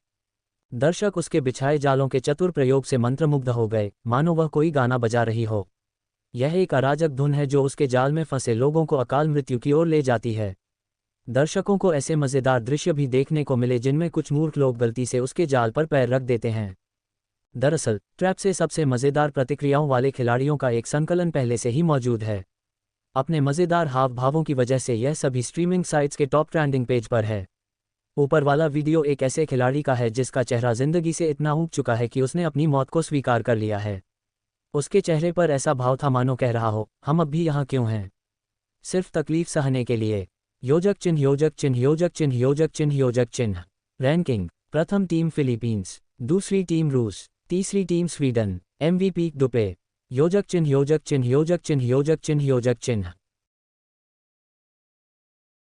दर्शक उसके बिछाए जालों के चतुर प्रयोग से मंत्रमुग्ध हो गए, मानो वह कोई गाना बजा रही हो। यह एक अराजक धुन है जो उसके जाल में फंसे लोगों को अकाल मृत्यु की ओर ले जाती है। दर्शकों को ऐसे मज़ेदार दृश्य भी देखने को मिले जिनमें कुछ मूर्ख लोग गलती से उसके जाल पर पैर रख देते हैं। दरअसल ट्रैप से सबसे मज़ेदार प्रतिक्रियाओं वाले खिलाड़ियों का एक संकलन पहले से ही मौजूद है। अपने मज़ेदार हाव भावों की वजह से यह सभी स्ट्रीमिंग साइट्स के टॉप ट्रेंडिंग पेज पर है। ऊपर वाला वीडियो एक ऐसे खिलाड़ी का है जिसका चेहरा जिंदगी से इतना ऊब चुका है कि उसने अपनी मौत को स्वीकार कर लिया है। उसके चेहरे पर ऐसा भाव था मानो कह रहा हो, हम अब भी यहाँ क्यों हैं, सिर्फ तकलीफ सहने के लिए। योजक चिन्ह योजक चिन्ह योजक चिन्ह योजक चिन्ह योजक चिन्ह। रैंकिंग: प्रथम टीम फिलीपींस, दूसरी टीम रूस, तीसरी टीम स्वीडन। एमवीपी डुपे। योजक चिन्ह योजक चिन्ह योजक चिन्ह योजक चिन्ह योजक चिन्ह।